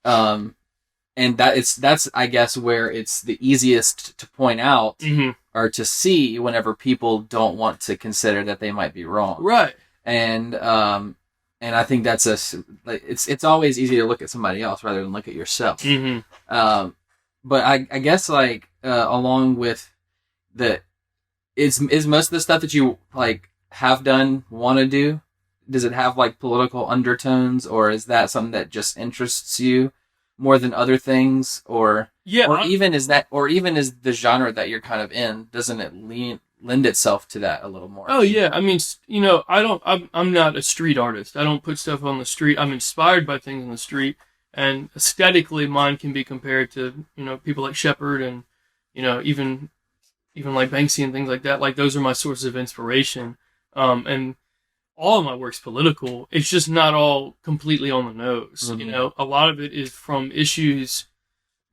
And that's I guess where it's the easiest to point out. Mm-hmm. Or to see whenever people don't want to consider that they might be wrong. Right. And I think that's it's always easy to look at somebody else rather than look at yourself. Mm-hmm. But I guess, like, along with is most of the stuff that you, like, have done, want to do, does it have, like, political undertones, or is that something that just interests you more than other things, or even is the genre that you're kind of in, doesn't it lend itself to that a little more? Oh yeah, I mean, you know, I'm not a street artist. I don't put stuff on the street. I'm inspired by things on the street, and aesthetically, mine can be compared to, you know, people like Shepard and, you know, even like Banksy and things like that. Like, those are my sources of inspiration, and all of my work's political. It's just not all completely on the nose. Mm-hmm. You know, a lot of it is from issues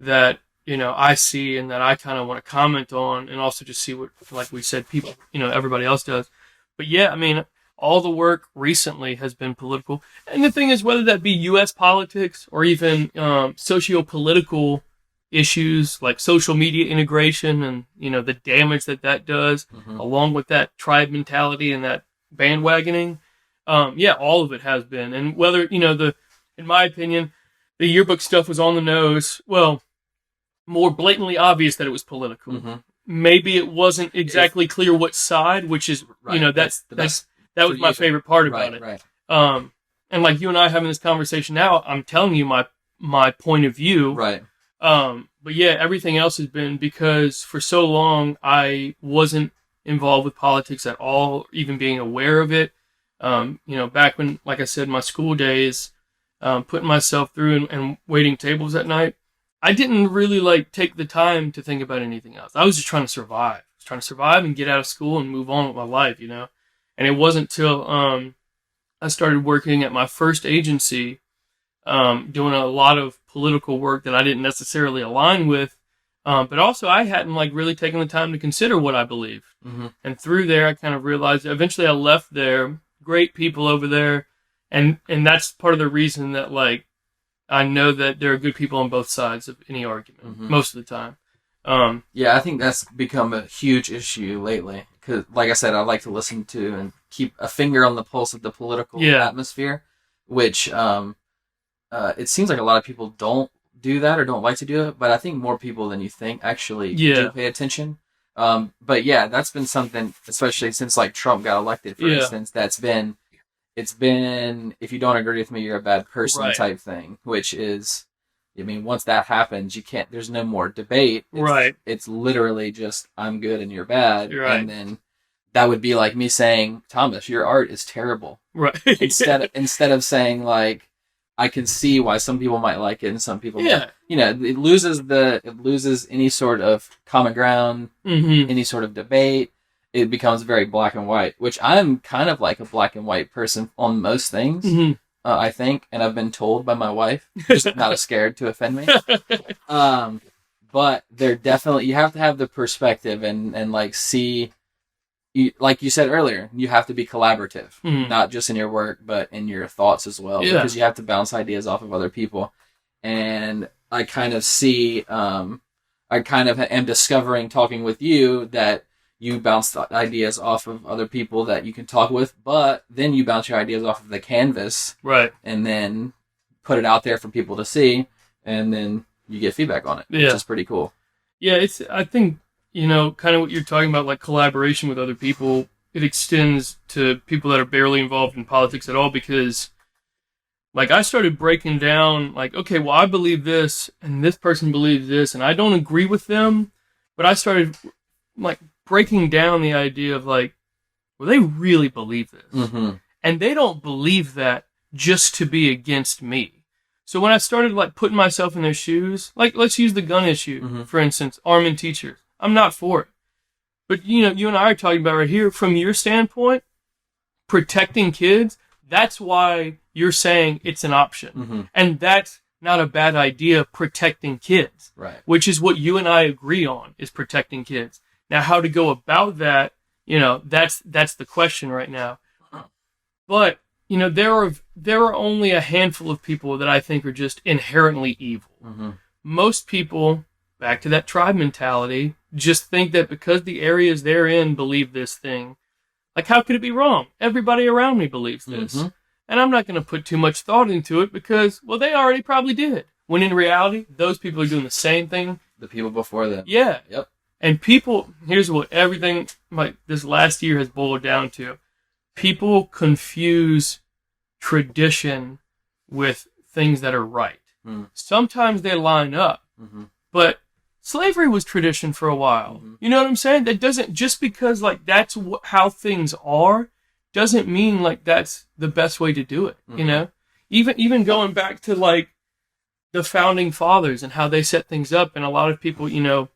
that, you know, I see and that I kind of want to comment on, and also just see what, like we said, people, you know, everybody else does. But yeah, I mean, all the work recently has been political. And the thing is, whether that be U.S. politics or even socio-political issues like social media integration and, you know, the damage that does, mm-hmm. along with that tribe mentality and that bandwagoning, all of it has been. And whether, you know, in my opinion, the yearbook stuff was on the nose, well, more blatantly obvious that it was political. Mm-hmm. Maybe it wasn't exactly clear what side, which is, right. You know, that was my favorite part about it. Right. And like you and I having this conversation now, I'm telling you my point of view. Right. But yeah, everything else has been because for so long I wasn't involved with politics at all, even being aware of it. You know, back when, like I said, my school days, putting myself through and waiting tables at night, I didn't really, like, take the time to think about anything else. I was just trying to survive. was trying to survive and get out of school and move on with my life, you know. And it wasn't till I started working at my first agency, doing a lot of political work that I didn't necessarily align with, but also I hadn't like really taken the time to consider what I believed. Mm-hmm. And through there, I kind of realized. Eventually, I left there. Great people over there, and that's part of the reason that like I know that there are good people on both sides of any argument most of the time. Yeah, I think that's become a huge issue lately. Because, like I said, I like to listen to and keep a finger on the pulse of the political atmosphere, which it seems like a lot of people don't do that or don't like to do it, but I think more people than you think actually do pay attention. But yeah, that's been something, especially since like Trump got elected, for instance, it's been, if you don't agree with me, you're a bad person type thing, which is, I mean, once that happens, there's no more debate. It's literally just, I'm good and you're bad. Right. And then that would be like me saying, Thomas, your art is terrible. Right. instead of saying like, I can see why some people might like it and some people might. You know, it loses any sort of common ground, any sort of debate. It becomes very black and white, which I'm kind of like a black and white person on most things, I think, and I've been told by my wife, just not scared to offend me. But they're definitely, you have to have the perspective and like see, like you said earlier, you have to be collaborative, not just in your work, but in your thoughts as well, because you have to bounce ideas off of other people. And I kind of see, I kind of am discovering, talking with you, that you bounce ideas off of other people that you can talk with, but then you bounce your ideas off of the canvas, and then put it out there for people to see, and then you get feedback on it, which is pretty cool. Yeah, I think, you know, kind of what you're talking about, like collaboration with other people, it extends to people that are barely involved in politics at all, because like I started breaking down like, okay, well, I believe this and this person believes this and I don't agree with them, but I started like breaking down the idea of like, well, they really believe this, and they don't believe that just to be against me. So when I started like putting myself in their shoes, like let's use the gun issue, for instance, arming teachers. I'm not for it. But, you know, you and I are talking about right here, from your standpoint, protecting kids, that's why you're saying it's an option. And that's not a bad idea, protecting kids. Right. Which is what you and I agree on, is protecting kids. Now, how to go about that, you know, that's the question right now. But, you know, there are only a handful of people that I think are just inherently evil. Most people, back to that tribe mentality, just think that because the areas they're in believe this thing, like how could it be wrong? Everybody around me believes this. And I'm not going to put too much thought into it because, well, they already probably did. When in reality, those people are doing the same thing. The people before them. Yeah. Yep. And people, here's what everything like this last year has boiled down to. People confuse tradition with things that are right. Sometimes they line up, but slavery was tradition for a while. You know what I'm saying? That doesn't, just because like that's how things are, doesn't mean like that's the best way to do it. You know, even going back to like the founding fathers and how they set things up, and a lot of people, you know,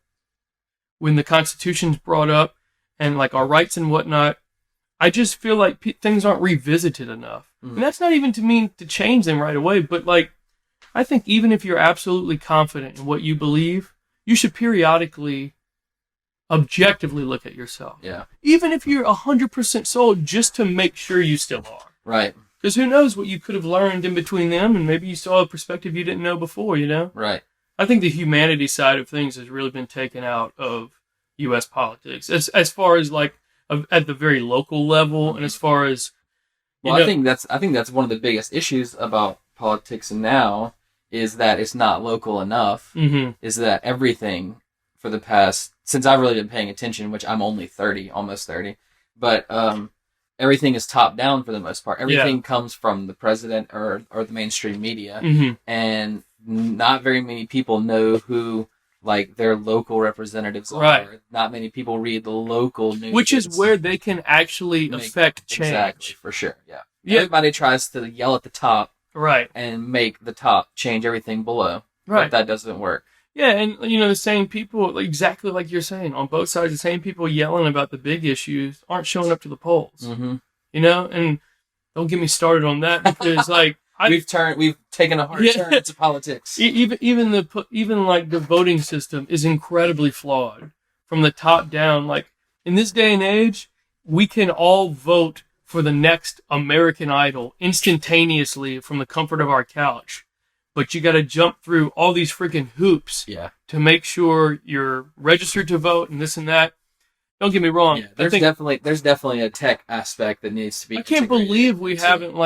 when the Constitution's brought up and like our rights and whatnot, I just feel like things aren't revisited enough. And that's not even to mean to change them right away, but like I think even if you're absolutely confident in what you believe, you should periodically, objectively look at yourself. Yeah. Even if you're 100% sold, just to make sure you still are. Right. Because who knows what you could have learned in between them, and maybe you saw a perspective you didn't know before, you know? Right. I think the humanity side of things has really been taken out of U.S. politics. As far as like at the very local level, and as far as I think that's one of the biggest issues about politics now, is that it's not local enough. Is that everything for the past, since I've really been paying attention, which I'm only 30, almost 30, but everything is top down for the most part. Everything comes from the president or the mainstream media, and not very many people know who like their local representatives are. Not many people read the local news, which is where they can actually affect change. Exactly, for sure. Yeah. Everybody tries to yell at the top, right, and make the top change everything below, right? But that doesn't work. Yeah, and the same people, exactly like you're saying, on both sides, the same people yelling about the big issues aren't showing up to the polls. Mm-hmm. And don't get me started on that because we've taken a hard turn to politics. Even the voting system is incredibly flawed from the top down. Like in this day and age, we can all vote for the next American Idol instantaneously from the comfort of our couch. But you got to jump through all these freaking hoops to make sure you're registered to vote and this and that. Don't get me wrong. Yeah, there's definitely a tech aspect that needs to be. I can't believe we haven't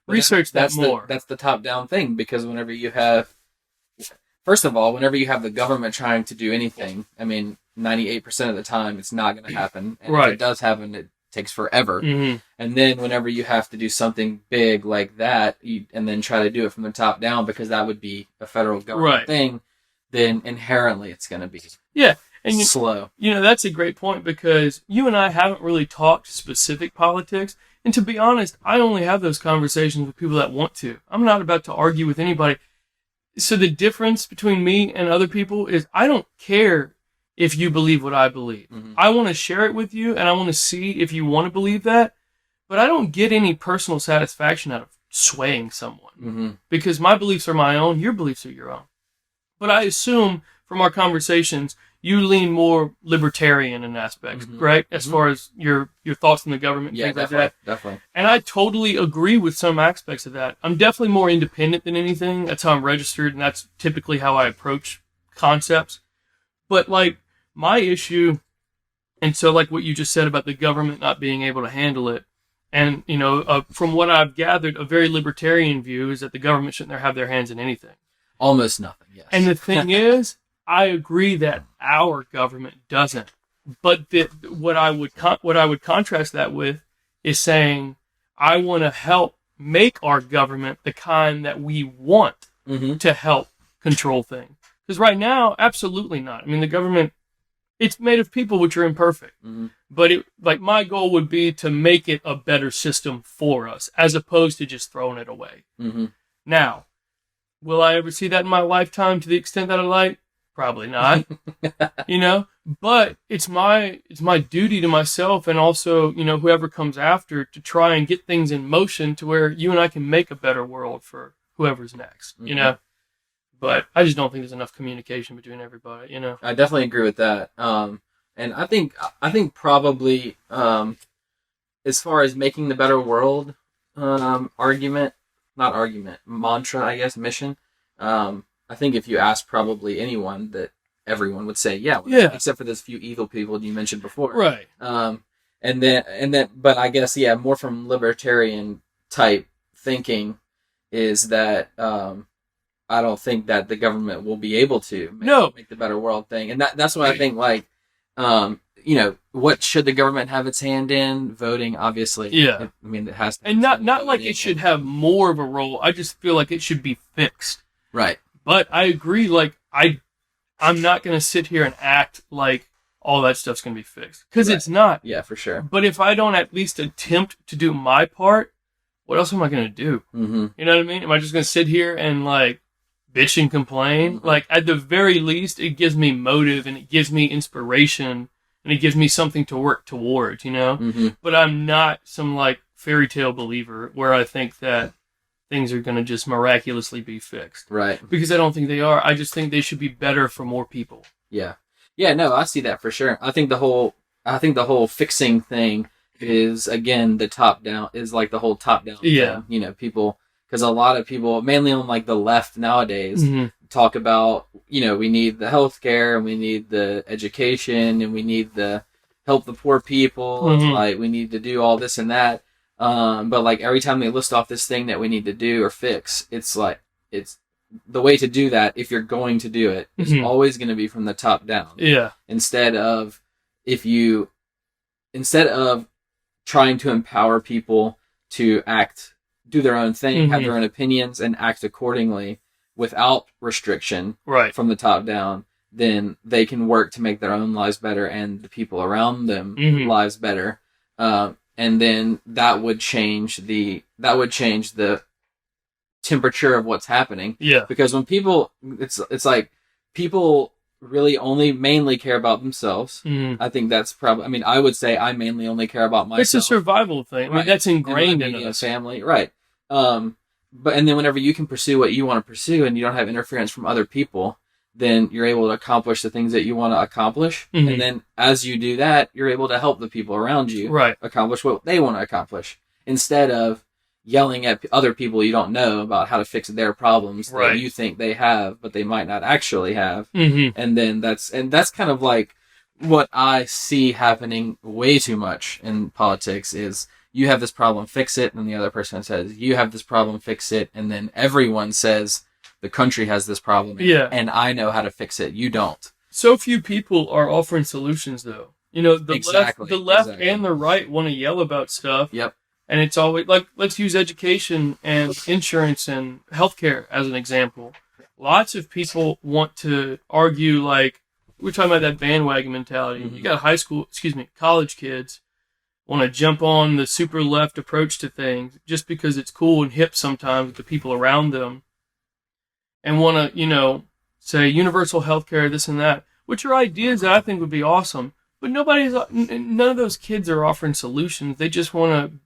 researched that more. That's the top-down thing, because whenever you have the government trying to do anything, 98% of the time it's not going to happen. And if it does happen, it takes forever. Mm-hmm. And then whenever you have to do something big like that, and then try to do it from the top down, because that would be a federal government thing, then inherently it's going to be slow. That's a great point, because you and I haven't really talked specific politics. And to be honest, I only have those conversations with people that want to. I'm not about to argue with anybody. So the difference between me and other people is I don't care if you believe what I believe. Mm-hmm. I want to share it with you, and I want to see if you want to believe that. But I don't get any personal satisfaction out of swaying someone. Mm-hmm. Because my beliefs are my own, your beliefs are your own. But I assume from our conversations, you lean more libertarian in aspects, right? As far as your thoughts on the government and things like that. Definitely. And I totally agree with some aspects of that. I'm definitely more independent than anything. That's how I'm registered, and that's typically how I approach concepts. But my issue, and so what you just said about the government not being able to handle it, and from what I've gathered, a very libertarian view is that the government shouldn't have their hands in anything. Almost nothing, yes. And the thing is, I agree that our government doesn't. But what I would contrast that with is saying, I want to help make our government the kind that we want to help control things. Because right now, absolutely not. The government, it's made of people which are imperfect. Mm-hmm. But my goal would be to make it a better system for us, as opposed to just throwing it away. Mm-hmm. Now, will I ever see that in my lifetime to the extent that I like? Probably not. But it's my duty to myself, and also, whoever comes after, to try and get things in motion to where you and I can make a better world for whoever's next, But I just don't think there's enough communication between everybody, I definitely agree with that. And I think probably, as far as making the better world, mantra, I guess, mission, I think if you ask probably anyone, that everyone would say, yeah, except for those few evil people you mentioned before. Right. And then, but I guess, more from libertarian type thinking is that, I don't think that the government will be able to make the better world thing. And that's why I think, what should the government have its hand in? Voting, obviously. Yeah. It has to. And not like it should have more of a role. I just feel like it should be fixed. Right. But I agree, I'm not going to sit here and act like all that stuff's going to be fixed. Because it's not. Yeah, for sure. But if I don't at least attempt to do my part, what else am I going to do? Mm-hmm. You know what I mean? Am I just going to sit here and, bitch and complain? Mm-hmm. At the very least, it gives me motive, and it gives me inspiration, and it gives me something to work towards, Mm-hmm. But I'm not some, fairy tale believer where I think that things are going to just miraculously be fixed. Right. Because I don't think they are. I just think they should be better for more people. Yeah. Yeah, no, I see that for sure. I think the whole fixing thing is, again, the top down, is the whole top down thing. People, because a lot of people, mainly on the left nowadays, talk about, we need the healthcare, and we need the education, and we need the help the poor people. It's we need to do all this and that. But every time they list off this thing that we need to do or fix, it's the way to do that, if you're going to do it, is always going to be from the top down. Yeah. Instead of trying to empower people to do their own thing, have their own opinions, and act accordingly without restriction from the top down, then they can work to make their own lives better and the people around them lives better. And then that would change the temperature of what's happening. Yeah. Because when people, it's people really only mainly care about themselves. Mm. I think that's probably, I mean, I would say I mainly only care about myself. It's a survival thing. I mean, that's ingrained in us. Family, right. And then whenever you can pursue what you want to pursue and you don't have interference from other people, then you're able to accomplish the things that you want to accomplish. Mm-hmm. And then as you do that, you're able to help the people around you accomplish what they want to accomplish, instead of yelling at other people you don't know about how to fix their problems that you think they have, but they might not actually have. Mm-hmm. And then that's kind of like what I see happening way too much in politics is you have this problem, fix it. And the other person says, you have this problem, fix it. And then everyone says the country has this problem. And I know how to fix it. You don't. So few people are offering solutions though. You know, the left and the right want to yell about stuff. Yep. And it's always like, let's use education and insurance and healthcare as an example. Lots of people want to argue, like, we're talking about that bandwagon mentality. Mm-hmm. You got college kids want to jump on the super left approach to things just because it's cool and hip sometimes with the people around them, and want to, say universal healthcare, this and that, which are ideas that I think would be awesome. But none of those kids are offering solutions. They just want to.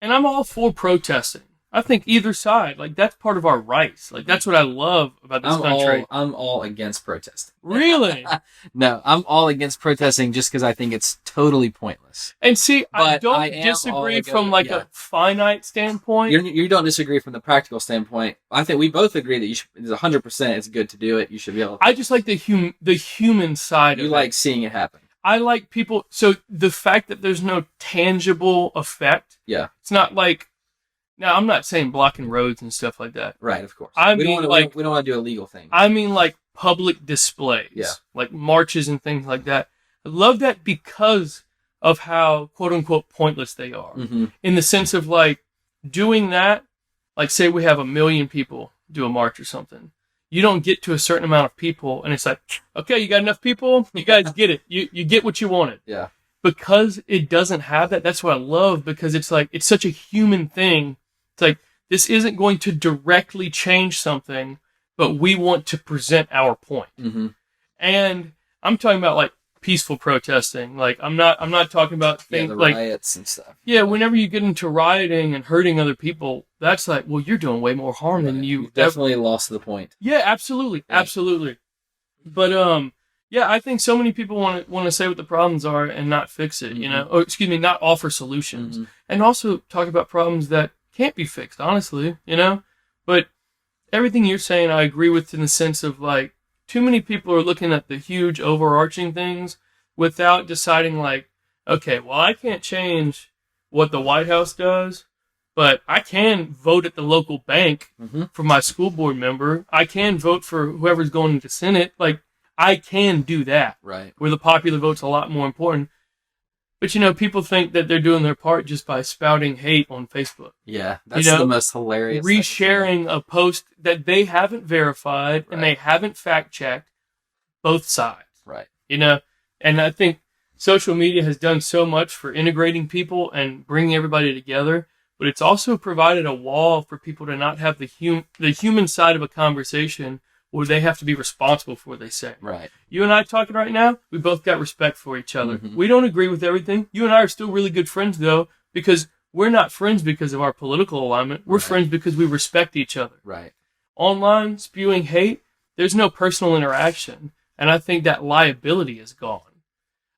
And I'm all for protesting. I think either side, like, that's part of our rights. Like, that's what I love about this country. I'm all against protesting. Really? No, I'm all against protesting just because I think it's totally pointless. And see, I don't disagree from a finite standpoint. You don't disagree from the practical standpoint. I think we both agree that it's 100% it's good to do it. You should be able to. I just like the human side of it. You like seeing it happen. I like people. So the fact that there's no tangible effect. Yeah. It's not like. Now, I'm not saying blocking roads and stuff like that. Right, of course. We don't want to do illegal things. I mean, like, public displays. Yeah. Like marches and things like that. I love that because of how, quote unquote, pointless they are. Mm-hmm. In the sense of, like, doing that, like, say we have 1 million people do a march or something. You don't get to a certain amount of people, and it's like, okay, you got enough people? You guys get it. You get what you wanted. Yeah. Because it doesn't have that, that's what I love, because it's like, it's such a human thing. It's like, this isn't going to directly change something, but we want to present our point. Mm-hmm. And I'm talking about, like, peaceful protesting. Like, I'm not talking about things the like riots and stuff. Yeah, whenever you get into rioting and hurting other people, that's like, well, you're doing way more harm than you've definitely lost the point. Yeah, absolutely, absolutely. But yeah, I think so many people want to say what the problems are and not fix it. Mm-hmm. Not offer solutions, mm-hmm. and also talk about problems that can't be fixed. Honestly, But everything you're saying, I agree with in the sense of, like, too many people are looking at the huge overarching things without deciding, like, okay, well, I can't change what the White House does, but I can vote at the local bank mm-hmm. for my school board member. I can vote for whoever's going into Senate. Like, I can do that. Right. Where the popular vote's a lot more important. But, people think that they're doing their part just by spouting hate on Facebook. Yeah, that's the most hilarious resharing a post that they haven't verified and they haven't fact-checked both sides. Right. And I think social media has done so much for integrating people and bringing everybody together, but it's also provided a wall for people to not have the human side of a conversation where they have to be responsible for what they say. Right. You and I talking right now, we both got respect for each other. Mm-hmm. We don't agree with everything. You and I are still really good friends, though, because we're not friends because of our political alignment. We're friends because we respect each other. Right. Online, spewing hate, there's no personal interaction, and I think that liability is gone.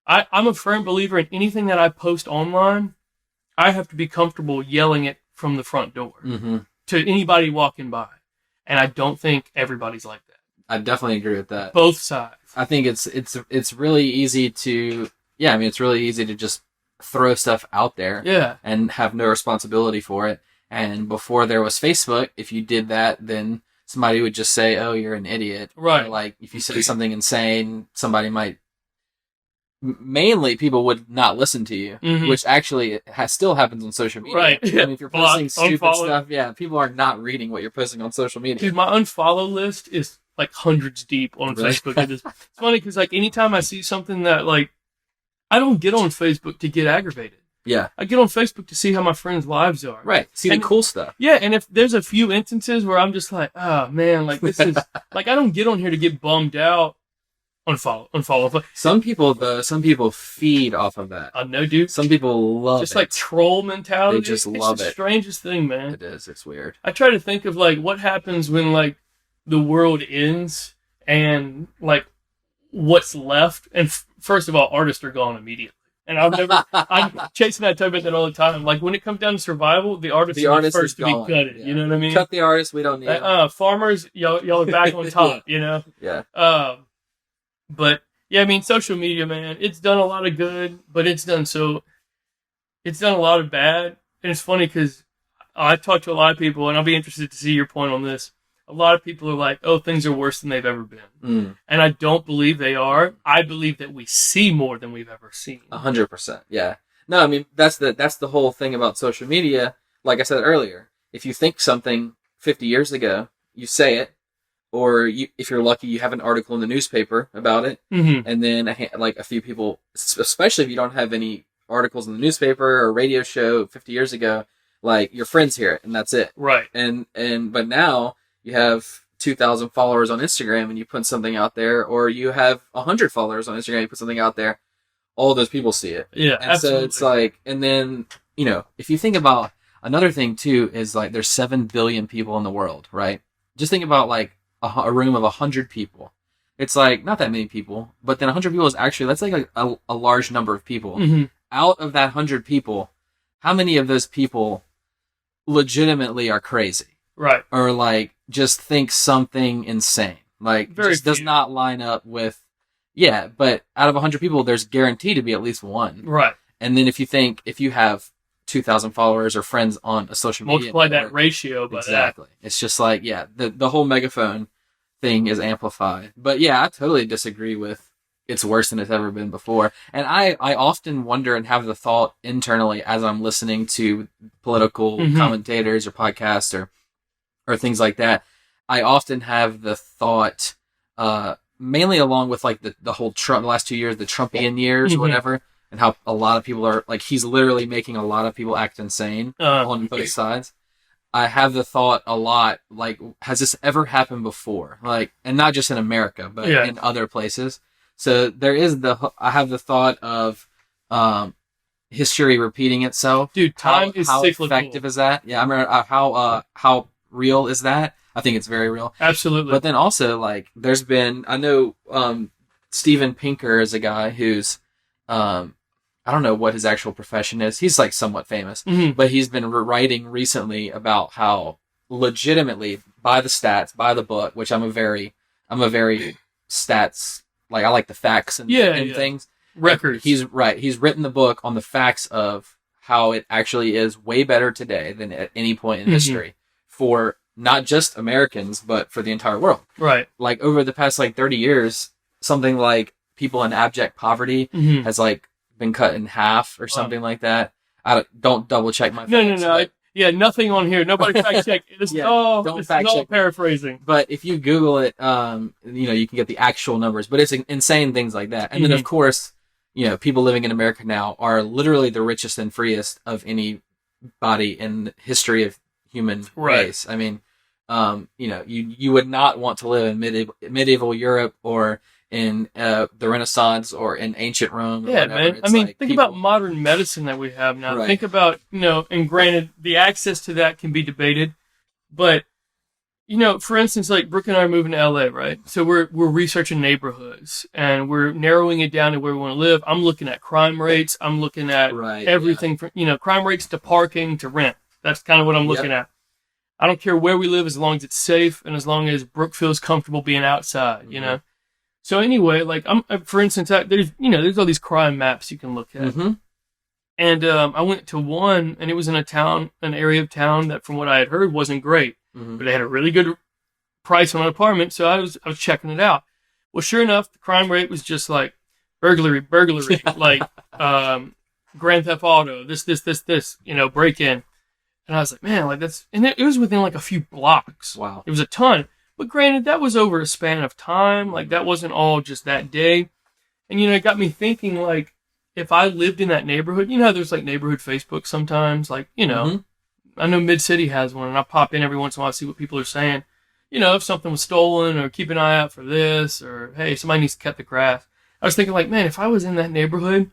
I'm a firm believer in anything that I post online, I have to be comfortable yelling it from the front door mm-hmm. to anybody walking by. And I don't think everybody's like that. I definitely agree with that. Both sides. I think it's really easy to it's really easy to just throw stuff out there and have no responsibility for it. And before there was Facebook, if you did that, then somebody would just say, "Oh, you're an idiot." Right. Or, like, if you said something insane, somebody might. Mainly, people would not listen to you, mm-hmm. which actually still happens on social media. Right. I mean, if you're posting stupid stuff, people are not reading what you're posting on social media. Dude, my unfollow list is like hundreds deep on Facebook. It's funny because, like, anytime I see something that, like, I don't get on Facebook to get aggravated. Yeah. I get on Facebook to see how my friends' lives are. Right. See the cool stuff. Yeah, and if there's a few instances where I'm just like, oh man, like this is like I don't get on here to get bummed out. Unfollow. Some people feed off of that. I know, dude. Some people love just it. Like troll mentality. They just love it. It's the strangest thing, man. It is. It's weird. I try to think of like what happens when like the world ends and like what's left. And first of all, artists are gone immediately. And I'm Chase and I talk about that all the time. Like when it comes down to survival, the artist is first to be gutted. Yeah. You know what I mean? Cut the artist. We don't need it. Farmers, y'all are back on top. You know? Yeah. But yeah, I mean, social media, man, it's done a lot of good, but it's done a lot of bad. And it's funny because I talk to a lot of people, and I'll be interested to see your point on this. A lot of people are like, oh, things are worse than they've ever been. And I don't believe they are. I believe that we see more than we've ever seen. 100%. Yeah. No, I mean, that's the whole thing about social media. Like I said earlier, if you think something 50 years ago, you say it. Or if you're lucky, you have an article in the newspaper about it, and then a few people, especially if you don't have any articles in the newspaper or radio show 50 years ago, like your friends hear it, and that's it. Right. But now you have 2,000 followers on Instagram, and you put something out there, or you have 100 followers on Instagram, and you put something out there, all those people see it. Yeah, and absolutely. So it's like, and then if you think about another thing too, is like there's 7 billion people in the world, right? Just think about like a room of 100 people. It's like not that many people, but then 100 people is actually, that's like a large number of people. Out of that 100 people, how many of those people legitimately are crazy? Right. Or like just think something insane. Like just does not line up with, but out of 100 people, there's guaranteed to be at least one. Right. And then if you have 2,000 followers or friends on a social media multiply network, that ratio by exactly. That. It's just like, the whole megaphone thing is amplified. But yeah, I totally disagree with it's worse than it's ever been before. And I often wonder and have the thought internally as I'm listening to political commentators or podcasts or things like that. I often have the thought, mainly along with like the whole Trump, the last 2 years, the Trumpian years or whatever, and how a lot of people are like, he's literally making a lot of people act insane on both sides. I have the thought a lot, like, has this ever happened before? Like, and not just in America, but in other places. So I have the thought of, history repeating itself. Dude, time is cyclical. How effective is that? Yeah, I remember how real is that? I think it's very real. Absolutely. But then also, like, I know, Steven Pinker is a guy who's, I don't know what his actual profession is. He's like somewhat famous, but he's been writing recently about how legitimately by the stats, by the book, which I'm a very stats, like I like the facts and things. Records. He's written the book on the facts of how it actually is way better today than at any point in history for not just Americans, but for the entire world. Right. Like over the past like 30 years, something like people in abject poverty has like been cut in half or something like that. I don't double check my facts. No. Yeah, nothing on here. Nobody fact check. This is all paraphrasing. But if you Google it, you can get the actual numbers. But it's insane things like that. And then of course, people living in America now are literally the richest and freest of anybody in the history of human race. I mean, you would not want to live in medieval Europe or in the Renaissance or in ancient Rome. Yeah, man. I mean, think about modern medicine that we have now. Right. Think about, and granted, the access to that can be debated, but, for instance, like Brooke and I are moving to LA, right? So we're researching neighborhoods and we're narrowing it down to where we want to live. I'm looking at crime rates. I'm looking at everything from, crime rates to parking to rent. That's kind of what I'm looking at. I don't care where we live as long as it's safe and as long as Brooke feels comfortable being outside, So anyway, like for instance, there's all these crime maps you can look at, and I went to one, and it was in an area of town that, from what I had heard, wasn't great, but they had a really good price on an apartment, so I was checking it out. Well, sure enough, the crime rate was just like burglary, like Grand Theft Auto, this, break in, and I was like, man, like and it was within like a few blocks. Wow, it was a ton. But granted, that was over a span of time. Like, that wasn't all just that day. And, it got me thinking, like, if I lived in that neighborhood, you know how there's like neighborhood Facebook sometimes, like, you know, I know Mid-City has one, and I pop in every once in a while to see what people are saying. You know, if something was stolen, or keep an eye out for this, or hey, somebody needs to cut the grass. I was thinking like, man, if I was in that neighborhood,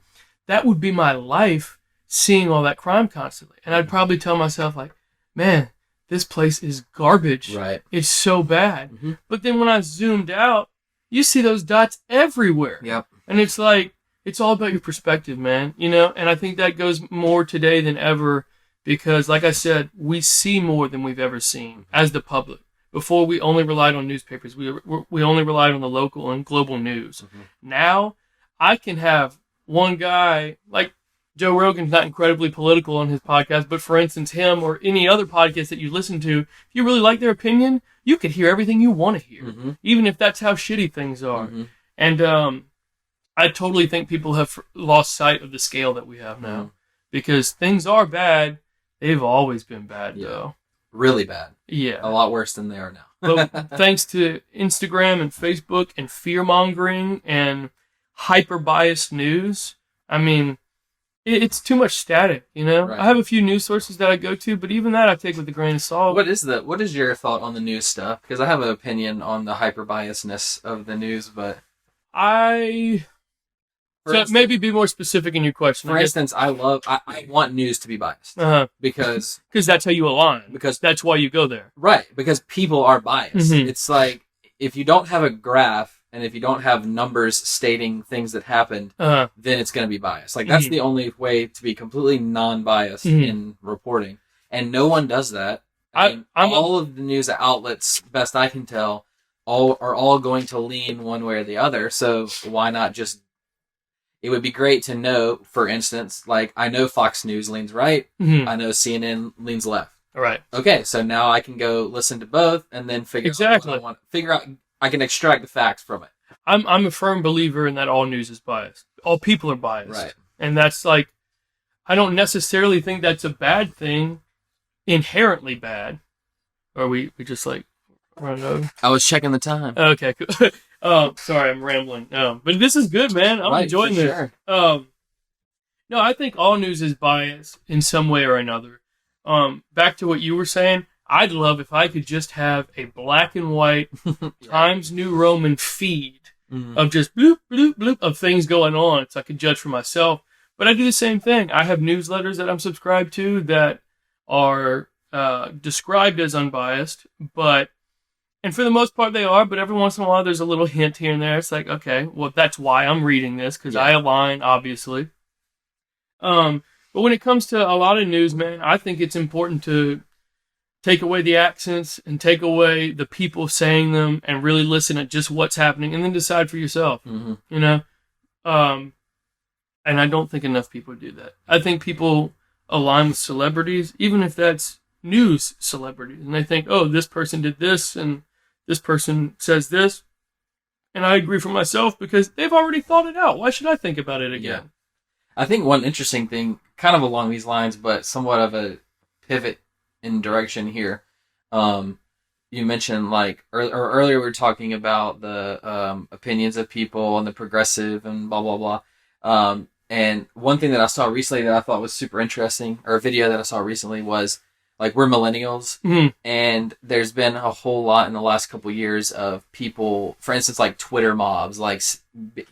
that would be my life, seeing all that crime constantly. And I'd probably tell myself like, man, this place is garbage. Right. It's so bad. But then when I zoomed out, you see those dots everywhere. Yep. And it's like, it's all about your perspective, man. You know, and I think that goes more today than ever because, like I said, we see more than we've ever seen as the public. Before, we only relied on newspapers. We only relied on the local and global news. Now, I can have one guy, like Joe Rogan's not incredibly political on his podcast, but for instance, him or any other podcast that you listen to, if you really like their opinion, you could hear everything you want to hear, even if that's how shitty things are. And I totally think people have lost sight of the scale that we have now because things are bad. They've always been bad, though. Really bad. Yeah. A lot worse than they are now. But thanks to Instagram and Facebook and fear-mongering and hyper-biased news, I mean, it's too much static, you know? Right. I have a few news sources that I go to, but even that I take with a grain of salt. What is your thought on the news stuff? Because I have an opinion on the hyper-biasness of the news, but... maybe be more specific in your question. For instance, I want news to be biased. Because that's how you align. Because that's why you go there. Right, because people are biased. It's like, if you don't have a graph, and if you don't have numbers stating things that happened, then it's going to be biased. Like, that's the only way to be completely non-biased in reporting. And no one does that. All of the news outlets, best I can tell, are all going to lean one way or the other. So why not just... It would be great to know, for instance, like, I know Fox News leans right. I know CNN leans left. All right. Okay, so now I can go listen to both and then figure out what I want. I can extract the facts from it. I'm a firm believer in that all news is biased. All people are biased. Right. And that's like, I don't necessarily think that's a bad thing, inherently bad. Or we just like run over? I was checking the time. Okay, cool. Sorry, I'm rambling. But this is good, man. I'm enjoying this. Sure. No, I think all news is biased in some way or another. Back to what you were saying, I'd love if I could just have a black and white Times New Roman feed of just bloop, bloop, bloop of things going on so I could judge for myself. But I do the same thing. I have newsletters that I'm subscribed to that are described as unbiased, and for the most part they are, but every once in a while there's a little hint here and there. It's like, okay, well, that's why I'm reading this, because I align, obviously. But when it comes to a lot of news, man, I think it's important to take away the accents and take away the people saying them and really listen at just what's happening and then decide for yourself, you know? And I don't think enough people do that. I think people align with celebrities, even if that's news celebrities, and they think, oh, this person did this and this person says this, and I agree for myself because they've already thought it out. Why should I think about it again? I think one interesting thing, kind of along these lines, but somewhat of a pivot in direction here. You mentioned earlier we were talking about the opinions of people and the progressive and blah blah blah. And one thing that I saw recently that I thought was super interesting, or a video that I saw recently, was like, we're millennials, and there's been a whole lot in the last couple years of people, for instance, like Twitter mobs, like,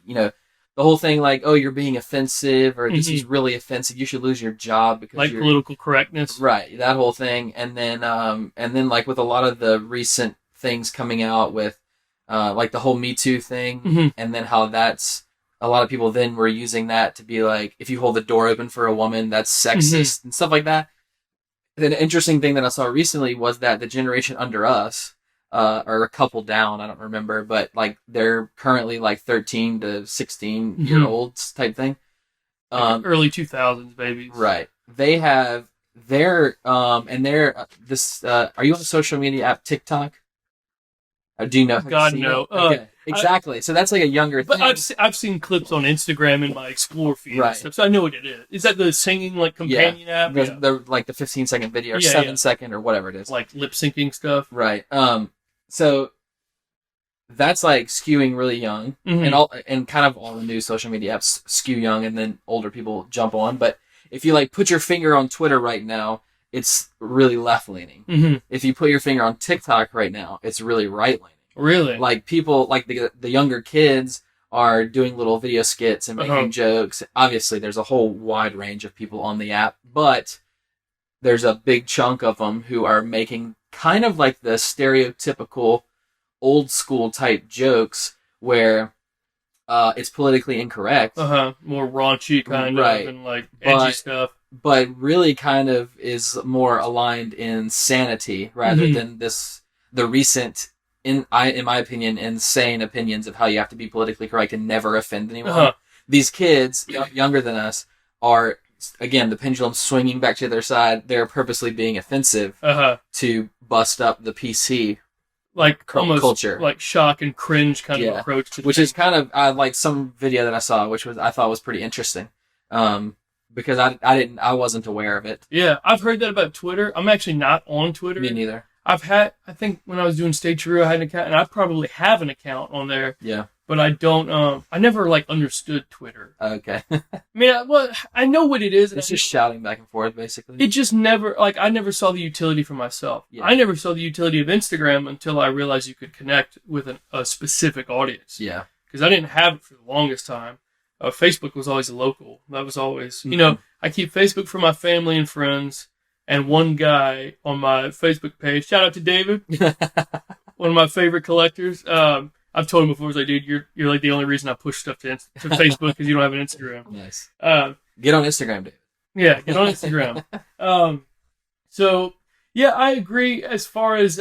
you know, the whole thing like, oh, you're being offensive, or this is really offensive, you should lose your job because like political correctness, right? That whole thing, and then like with a lot of the recent things coming out with, like the whole Me Too thing, and then how that's a lot of people then were using that to be like, if you hold the door open for a woman, that's sexist and stuff like that. An interesting thing that I saw recently was that the generation under us, or a couple down, I don't remember, but like they're currently like 13 to 16 year olds type thing. Like early 2000s babies. Right. They have their, and they're, this, are you on the social media app TikTok? Do you know? God, no. Okay. Exactly. So that's like a younger thing. But I've seen clips on Instagram in my Explore feed and stuff, so I know what it is. Is that the singing like companion app? The like the 15-second video or 7-second or whatever it is. Like lip syncing stuff. Right. So that's like skewing really young, Mm-hmm. and kind of all the new social media apps skew young, and then older people jump on. But if you like put your finger on Twitter right now, it's really left leaning. Mm-hmm. If you put your finger on TikTok right now, it's really right leaning. Really? Like people, like the younger kids are doing little video skits and making jokes. Obviously, there's a whole wide range of people on the app, but there's a big chunk of them who are making kind of like the stereotypical old school type jokes where it's politically incorrect. More raunchy kind of, and like edgy stuff. But really kind of is more aligned in sanity rather than the recent, in my opinion, insane opinions of how you have to be politically correct and never offend anyone. These kids, younger than us, are, again, the pendulum swinging back to their side. They're purposely being offensive to bust up the PC almost culture, like shock and cringe kind of approach to which is kind of like some video that I saw, which I thought was pretty interesting, because I wasn't aware of it. Yeah, I've heard that about Twitter. I'm actually not on Twitter. Me neither. I think when I was doing Stay True, I had an account, and I probably have an account on there. Yeah. But I don't, I never, like, understood Twitter. Okay. I mean, I know what it is. It's just shouting back and forth, basically. It just never, like, I never saw the utility for myself. Yeah. I never saw the utility of Instagram until I realized you could connect with a specific audience. Yeah. Because I didn't have it for the longest time. Facebook was always local. That was always, I keep Facebook for my family and friends. And one guy on my Facebook page, shout out to David, one of my favorite collectors. I've told him before, I was like, dude, you're like the only reason I push stuff to Facebook because you don't have an Instagram. Nice. Get on Instagram, David. Yeah, get on Instagram. So yeah, I agree. As far as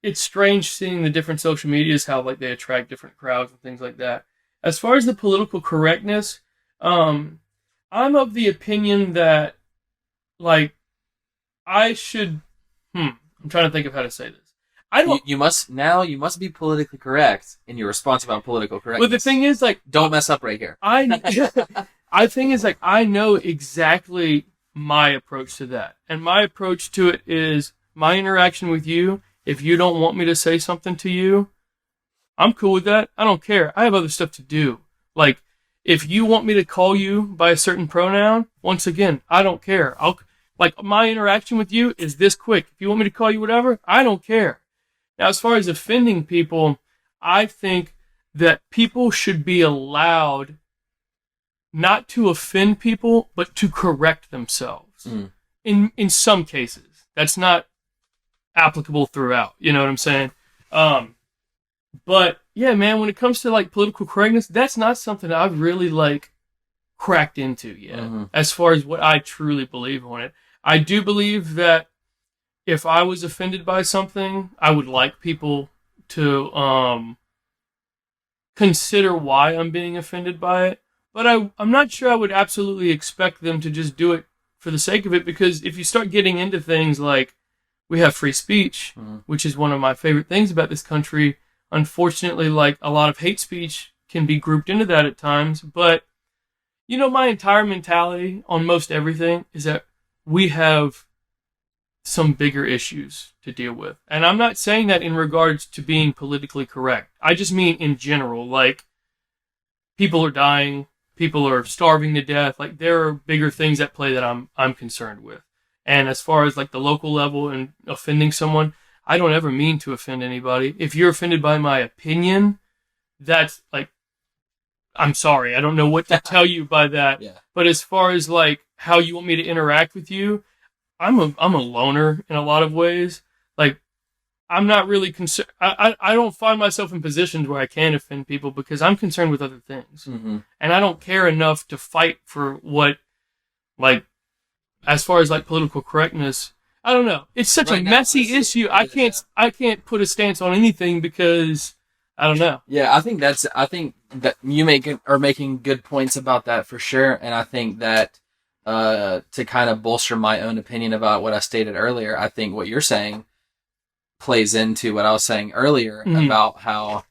it's strange seeing the different social medias, how like they attract different crowds and things like that. As far as the political correctness, I'm of the opinion that like I should. I'm trying to think of how to say this. I don't. You must be politically correct in your response about political correctness. Well, the thing is, like, don't mess up right here. I think is like I know exactly my approach to that, and my approach to it is my interaction with you. If you don't want me to say something to you, I'm cool with that. I don't care. I have other stuff to do. Like, if you want me to call you by a certain pronoun, once again, I don't care. My interaction with you is this quick. If you want me to call you whatever, I don't care. Now, as far as offending people, I think that people should be allowed not to offend people, but to correct themselves. In some cases. That's not applicable throughout. You know what I'm saying? But yeah, man, when it comes to like political correctness, that's not something I've really like cracked into yet. As far as what I truly believe on it. I do believe that if I was offended by something, I would like people to consider why I'm being offended by it. But I'm not sure I would absolutely expect them to just do it for the sake of it, because if you start getting into things like we have free speech, which is one of my favorite things about this country, unfortunately, like a lot of hate speech can be grouped into that at times. But, my entire mentality on most everything is that we have some bigger issues to deal with. And I'm not saying that in regards to being politically correct. I just mean in general, like people are dying, people are starving to death. Like there are bigger things at play that I'm concerned with. And as far as like the local level and offending someone, I don't ever mean to offend anybody. If you're offended by my opinion, that's like, I'm sorry. I don't know what to tell you by that. Yeah. But as far as like how you want me to interact with you, I'm a loner in a lot of ways. Like, I'm not really concerned. I don't find myself in positions where I can offend people because I'm concerned with other things. And I don't care enough to fight for what, like, as far as like political correctness, I don't know. It's such a messy issue. I can't put a stance on anything because I don't know. Yeah, I think that you are making good points about that for sure. And I think that, to kind of bolster my own opinion about what I stated earlier, I think what you're saying plays into what I was saying earlier about how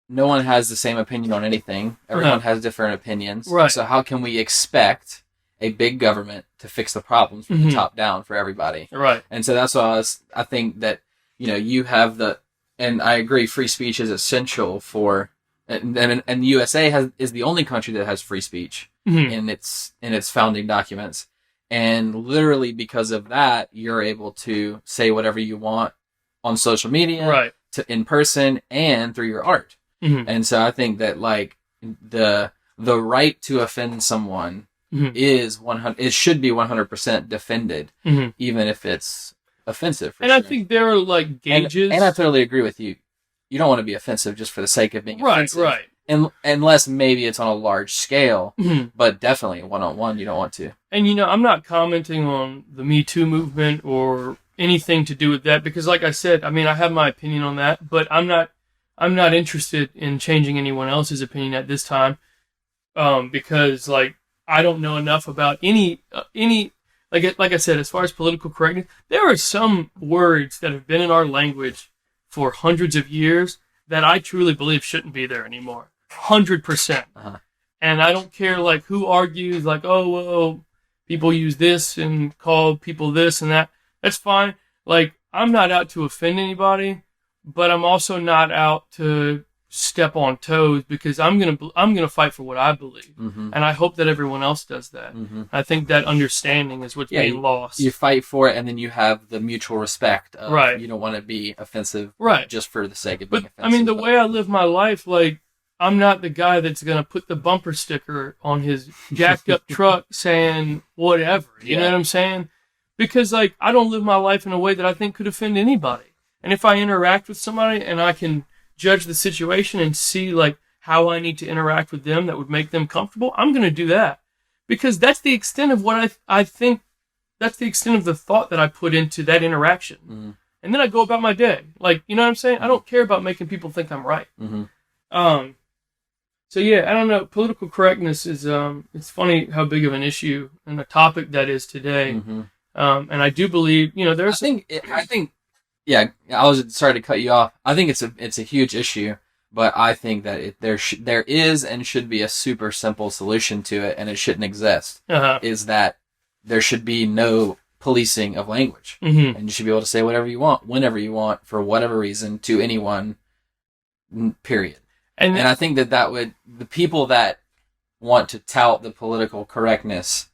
no one has the same opinion on anything. Everyone has different opinions. Right. So how can we expect a big government to fix the problems from the top down for everybody? Right. And so that's why I think that, you have the and I agree, free speech is essential for, and the USA is the only country that has free speech in its founding documents. And literally because of that, you're able to say whatever you want on social media, right, in person, and through your art. And so I think that like the right to offend someone is 100. It should be 100% defended, even if it's offensive. And sure. I think there are like gauges. And I totally agree with you. You don't want to be offensive just for the sake of being offensive. Right. And unless maybe it's on a large scale, but definitely one-on-one, you don't want to. And I'm not commenting on the Me Too movement or anything to do with that because, like I said, I mean, I have my opinion on that, but I'm not interested in changing anyone else's opinion at this time, because like I don't know enough about any like I said, as far as political correctness, there are some words that have been in our language for hundreds of years that I truly believe shouldn't be there anymore. 100%. And I don't care like who argues like, oh, well, people use this and call people this and that. That's fine. Like, I'm not out to offend anybody, but I'm also not out to step on toes because I'm gonna fight for what I believe, and I hope that everyone else does that. I think that understanding is what's being lost. You fight for it, and then you have the mutual respect of right. You don't want to be offensive, right? Just for the sake of being offensive. I mean, the way I live my life, like I'm not the guy that's gonna put the bumper sticker on his jacked up truck saying whatever. You know what I'm saying? Because like I don't live my life in a way that I think could offend anybody. And if I interact with somebody and I can judge the situation and see like how I need to interact with them that would make them comfortable, I'm going to do that. Because that's the extent of what I think, that's the extent of the thought that I put into that interaction. And then I go about my day. Like, you know what I'm saying? I don't care about making people think I'm right. So yeah, I don't know. Political correctness is, it's funny how big of an issue and a topic that is today. And I do believe, there's... I think yeah, I was sorry to cut you off. I think it's a huge issue, but I think that there is and should be a super simple solution to it, and it shouldn't exist. Is that there should be no policing of language, and you should be able to say whatever you want, whenever you want, for whatever reason, to anyone. Period. And I think that would the people that want to tout the political correctness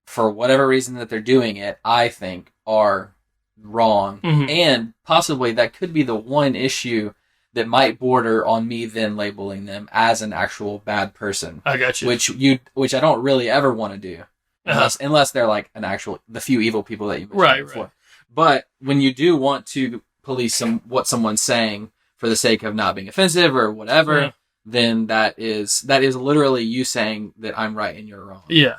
for whatever reason that they're doing it, I think are wrong, and possibly that could be the one issue that might border on me then labeling them as an actual bad person. I got you. Which I don't really ever want to do, unless they're like the few evil people that you mentioned before. Right. But when you do want to police what someone's saying for the sake of not being offensive or whatever, then that is literally you saying that I'm right and you're wrong. Yeah.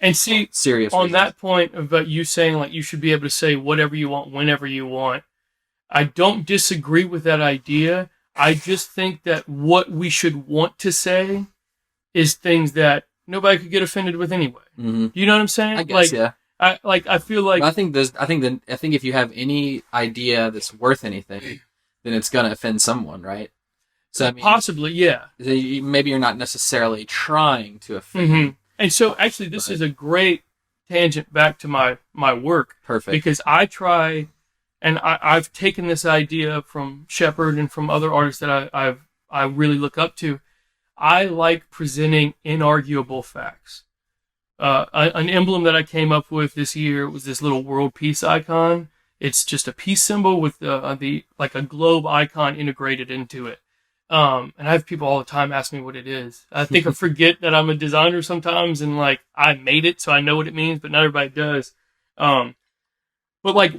And see, serious on reasons. that point about you saying like you should be able to say whatever you want, whenever you want, I don't disagree with that idea. I just think that what we should want to say is things that nobody could get offended with anyway. You know what I'm saying? I guess, yeah. I feel like I think if you have any idea that's worth anything, then it's gonna offend someone, right? So I mean, possibly, yeah. Maybe you're not necessarily trying to offend. And so, actually, this is a great tangent back to my work. Perfect. Because I try, and I've taken this idea from Shepard and from other artists that I really look up to. I like presenting inarguable facts. An emblem that I came up with this year was this little world peace icon. It's just a peace symbol with like a globe icon integrated into it. And I have people all the time ask me what it is. I think I forget that I'm a designer sometimes and like I made it so I know what it means, but not everybody does. But like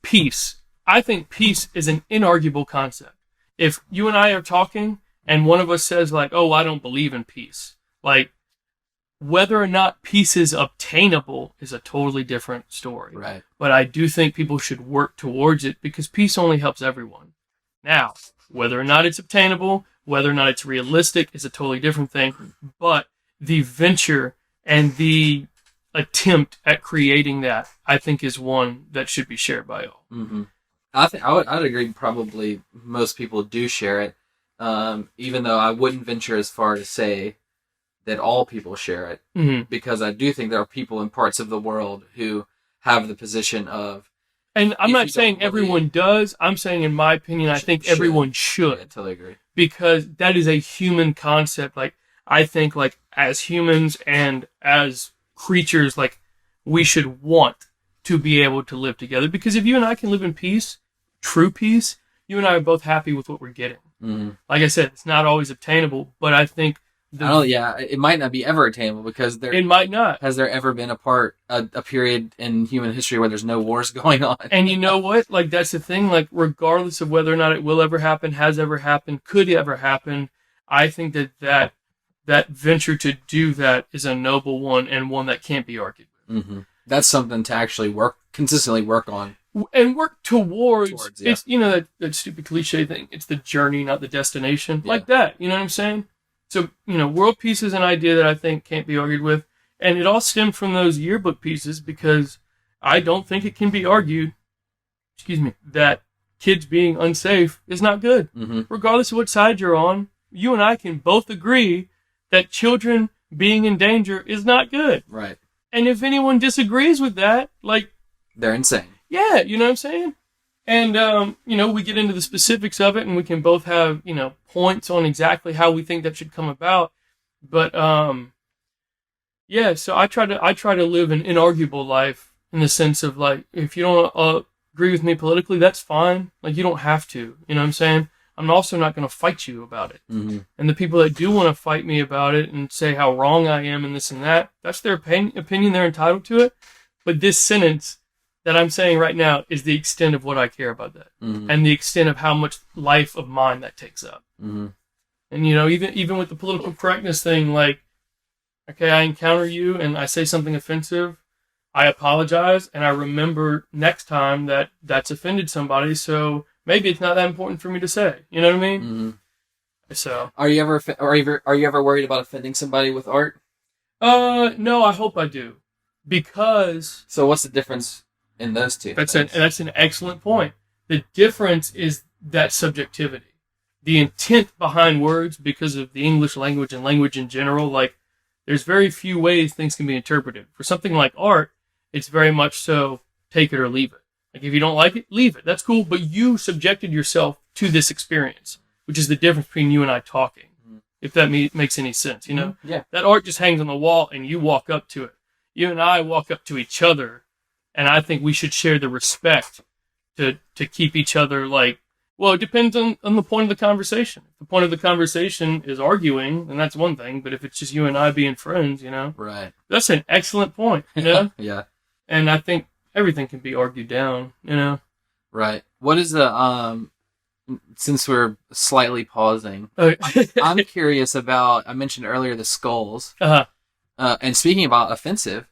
peace, I think peace is an inarguable concept. If you and I are talking and one of us says like, oh, I don't believe in peace, like whether or not peace is obtainable is a totally different story. Right. But I do think people should work towards it because peace only helps everyone. Now, whether or not it's obtainable, whether or not it's realistic is a totally different thing. But the venture and the attempt at creating that, I think, is one that should be shared by all. I'd agree. Probably most people do share it, even though I wouldn't venture as far to say that all people share it, because I do think there are people in parts of the world who have the position of And I'm not saying everyone does. I'm saying, in my opinion, I think everyone should. Yeah, totally agree. Because that is a human concept. Like, I think, like, as humans and as creatures, like, we should want to be able to live together. Because if you and I can live in peace, true peace, you and I are both happy with what we're getting. Mm-hmm. Like I said, it's not always obtainable, but I think... it might not be ever attainable because it might not. Has there ever been a period in human history where there's no wars going on? And you know what? Like, that's the thing. Like, regardless of whether or not it will ever happen, has ever happened, could ever happen, I think that venture to do that is a noble one and one that can't be argued with. Mm-hmm. That's something to actually consistently work on. And work towards yeah. It's, that stupid cliche thing. It's the journey, not the destination. Yeah. Like that. You know what I'm saying? So, world peace is an idea that I think can't be argued with. And it all stemmed from those yearbook pieces because I don't think it can be argued, that kids being unsafe is not good. Mm-hmm. Regardless of what side you're on, you and I can both agree that children being in danger is not good. Right. And if anyone disagrees with that, like... they're insane. Yeah, you know what I'm saying? And, we get into the specifics of it and we can both have, points on exactly how we think that should come about. But, so I try to live an inarguable life in the sense of, like, if you don't agree with me politically, that's fine. Like, you don't have to, you know what I'm saying? I'm also not going to fight you about it. Mm-hmm. And the people that do want to fight me about it and say how wrong I am and this and that, that's their opinion. They're entitled to it. But this sentence that I'm saying right now is the extent of what I care about that. Mm-hmm. And the extent of how much life of mine that takes up. Mm-hmm. And, even with the political correctness thing, like, okay, I encounter you and I say something offensive, I apologize, and I remember next time that that's offended somebody, so maybe it's not that important for me to say. You know what I mean? Mm-hmm. So, are you ever worried about offending somebody with art? No, I hope I do, because. So what's the difference in those two? That's an excellent point. The difference is that subjectivity, the intent behind words, because of the English language and language in general. Like, there's very few ways things can be interpreted. For something like art, it's very much so take it or leave it. Like, if you don't like it, leave it. That's cool. But you subjected yourself to this experience, which is the difference between you and I talking. Mm-hmm. If that makes any sense, Yeah. That art just hangs on the wall and you walk up to it. You and I walk up to each other, and I think we should share the respect to keep each other, like, well, it depends on the point of the conversation. If the point of the conversation is arguing, then that's one thing. But if it's just you and I being friends, Right. That's an excellent point, Yeah. And I think everything can be argued down, Right. What is the, since we're slightly pausing, I'm curious about, I mentioned earlier the skulls. Uh-huh. And speaking about offensive,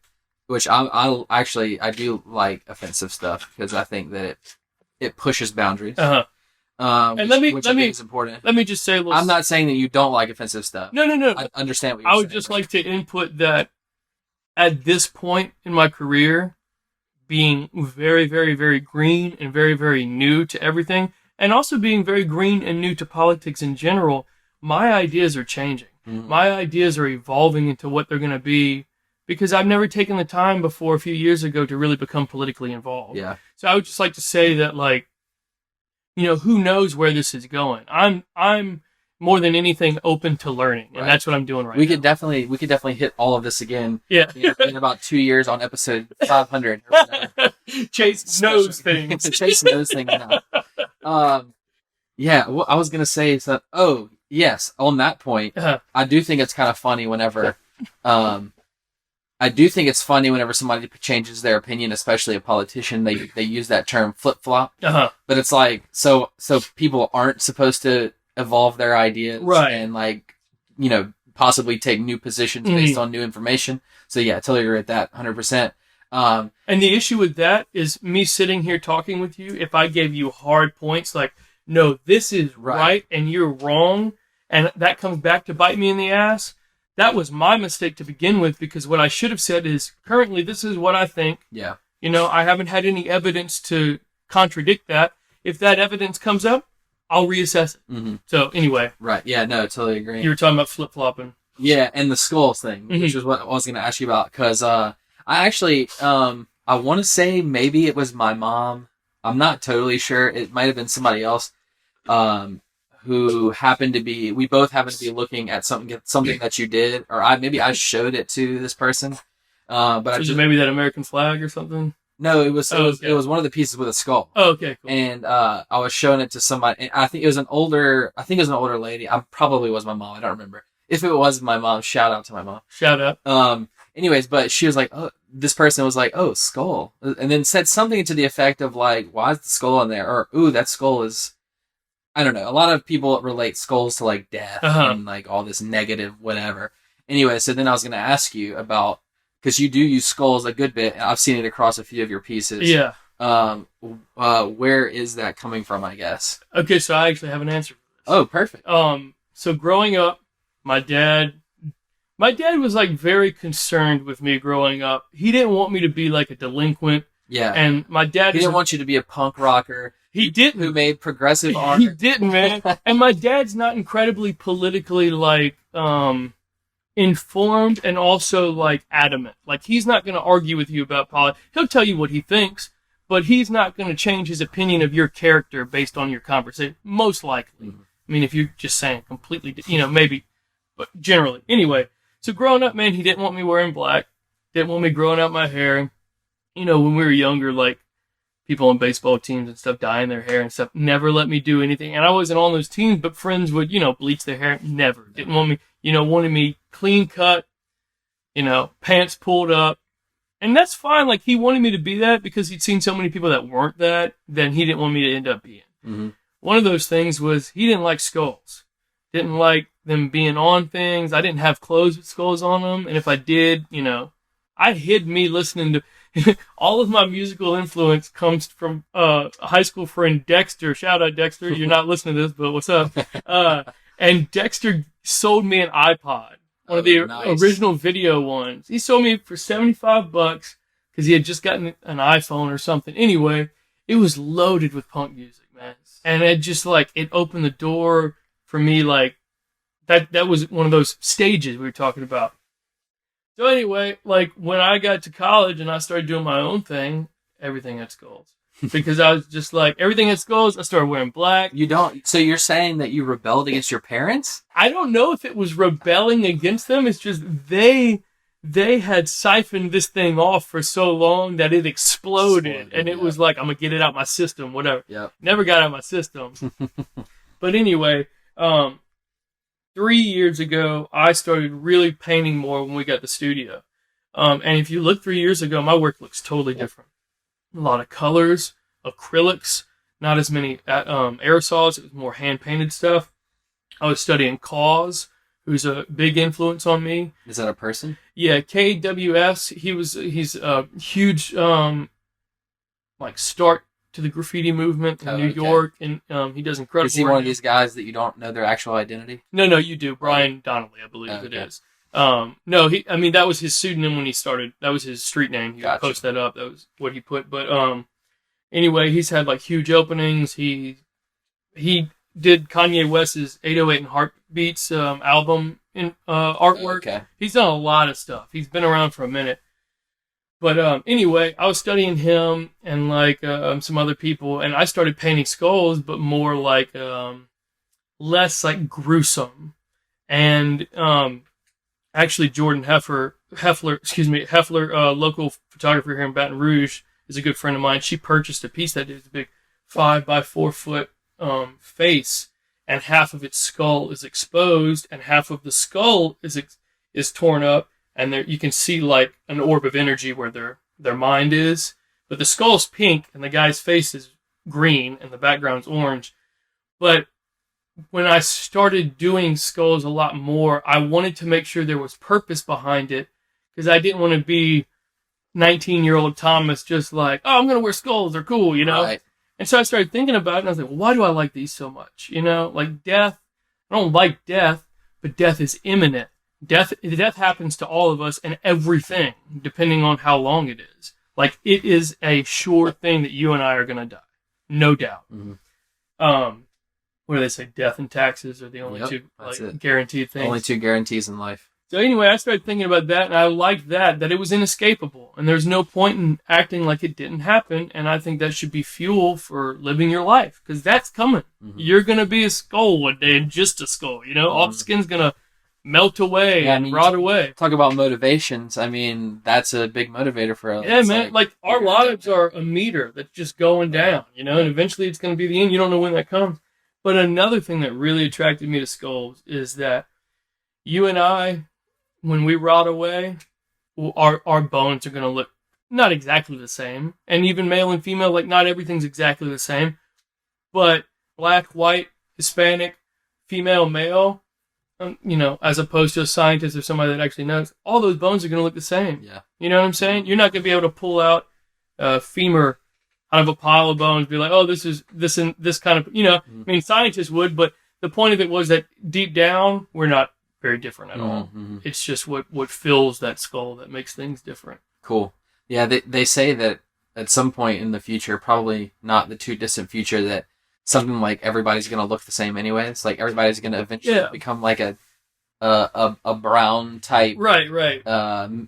which I do like offensive stuff because I think that it pushes boundaries. Uh-huh. And which I think is important. Let me just say, I'm not saying that you don't like offensive stuff. No. I understand what you're saying. I would just like to input that at this point in my career, being very, very, very green and very, very new to everything, and also being very green and new to politics in general, my ideas are changing. Mm-hmm. My ideas are evolving into what they're going to be, because I've never taken the time before a few years ago to really become politically involved. Yeah. So I would just like to say that, like, who knows where this is going? I'm more than anything open to learning, and that's what I'm doing right now. We could definitely hit all of this again. Yeah. In about 2 years on episode 500. Or whatever. Chase knows things. Chase knows things now. Yeah. Well, I was gonna say that. Oh, yes. On that point, I do think it's kind of funny whenever. I do think it's funny whenever somebody changes their opinion, especially a politician. They use that term flip flop. But it's like so people aren't supposed to evolve their ideas, right? And possibly take new positions based on new information. So yeah, I totally agree with that 100%. And the issue with that is me sitting here talking with you. If I gave you hard points like, no, this is right and you're wrong, and that comes back to bite me in the ass. That was my mistake to begin with, because what I should have said is, currently, this is what I think. Yeah. I haven't had any evidence to contradict that. If that evidence comes up, I'll reassess it. Mm-hmm. So, anyway. Right. Yeah, no, totally agree. You were talking about flip-flopping. Yeah, and the skulls thing, which is what I was going to ask you about, because I actually, I want to say maybe it was my mom I'm not totally sure. It might have been somebody else who happened to be. We both happened to be looking at something that you did, or I showed it to this person. But so maybe that American flag or something. No, it was one of the pieces with a skull. Oh, okay, cool. And I was showing it to somebody. And I think it was an older lady. I probably was my mom. I don't remember. If it was my mom, shout out to my mom. Shout out. Anyways, but she was like, oh, this person was like, oh, skull, and then said something to the effect of like, why is the skull in there? Or, ooh, that skull is. I don't know. A lot of people relate skulls to like death and like all this negative whatever. Anyway, so then I was going to ask you about. Because you do use skulls a good bit. I've seen it across a few of your pieces. Yeah. Where is that coming from, I guess? Okay, so I actually have an answer for this. Oh, perfect. So growing up, my dad was like very concerned with me growing up. He didn't want me to be like a delinquent. Yeah. And my dad... He didn't want you to be a punk rocker. He didn't. Who made progressive art. He didn't, man. And my dad's not incredibly politically like... informed and also like adamant. Like he's not going to argue with you about politics. He'll tell you what he thinks, but he's not going to change his opinion of your character based on your conversation. Most likely. Mm-hmm. I mean, if you're just saying completely, maybe, but generally. Anyway, so growing up, man, he didn't want me wearing black. Didn't want me growing out my hair. When we were younger, like people on baseball teams and stuff dyeing their hair and stuff, never let me do anything. And I wasn't on those teams, but friends would, bleach their hair. Never. Didn't want me, wanted me clean cut, pants pulled up. And that's fine. Like, he wanted me to be that because he'd seen so many people that weren't that, then he didn't want me to end up being. Mm-hmm. One of those things was he didn't like skulls. Didn't like them being on things. I didn't have clothes with skulls on them. And if I did, I hid me listening to... all of my musical influence comes from a high school friend, Dexter. Shout out, Dexter. You're not listening to this, but what's up? And Dexter sold me an iPod. One of the original video ones. He sold me for $75 because he had just gotten an iPhone or something. Anyway, it was loaded with punk music, man. And it just it opened the door for me. Like that was one of those stages we were talking about. So anyway, when I got to college and I started doing my own thing, everything had skulls. Because I was just everything had skulls. I started wearing black. So you're saying that you rebelled against your parents? I don't know if it was rebelling against them. It's just they had siphoned this thing off for so long that it exploded. And it was I'm going to get it out my system, whatever. Yep. Never got out my system. But anyway, 3 years ago, I started really painting more when we got the studio. And if you look 3 years ago, my work looks totally different. A lot of colors, acrylics, not as many aerosols. It was more hand-painted stuff. I was studying KAWS, who's a big influence on me. Is that a person? Yeah, KWS. He's a huge start to the graffiti movement in New York, and he does incredible work. Is he one of these guys that you don't know their actual identity? No, you do. Brian Donnelly, I believe it is. No, that was his pseudonym when he started. That was his street name. He would post that up. That was what he put. But anyway, he's had huge openings. He did Kanye West's 808 and Heartbeats album in artwork. Okay. He's done a lot of stuff. He's been around for a minute. But anyway, I was studying him and some other people, and I started painting skulls, but more less gruesome. And actually, Jordan Heffler, local photographer here in Baton Rouge, is a good friend of mine. She purchased a piece that is a big 5 by 4 foot face, and half of its skull is exposed, and half of the skull is torn up, and there you can see an orb of energy where their mind is. But the skull's pink, and the guy's face is green, and the background's orange. But when I started doing skulls a lot more, I wanted to make sure there was purpose behind it, because I didn't want to be 19-year-old Thomas just I'm going to wear skulls, they're cool, Right. And so I started thinking about it, and I was like, well, why do I like these so much? Death, I don't like death, but death is imminent. Death happens to all of us and everything, depending on how long it is. It is a sure thing that you and I are going to die. No doubt. Mm-hmm. What do they say? Death and taxes are the only two guaranteed things. Only two guarantees in life. So anyway, I started thinking about that, and I liked that it was inescapable, and there's no point in acting like it didn't happen, and I think that should be fuel for living your life, because that's coming. Mm-hmm. You're going to be a skull one day, and just a skull, all the skin's going to melt away and rot away. Talk about motivations. I mean, that's a big motivator for us. Yeah, man. Like our lives are a meter that's just going down, and eventually it's going to be the end. You don't know when that comes. But another thing that really attracted me to skulls is that you and I, when we rot away, our bones are going to look not exactly the same. And even male and female, like not everything's exactly the same. But black, white, Hispanic, female, male, as opposed to a scientist or somebody that actually knows, all those bones are going to look the same. Yeah. You know what I'm saying? You're not going to be able to pull out a femur out of a pile of bones and be like, oh, this is this and this kind of, Mm-hmm. I mean, scientists would, but the point of it was that deep down, we're not very different at all. Mm-hmm. It's just what fills that skull that makes things different. Cool. Yeah, they say that at some point in the future, probably not the too distant future, that something like everybody's going to look the same anyway. It's like everybody's going to eventually become like a brown type, right,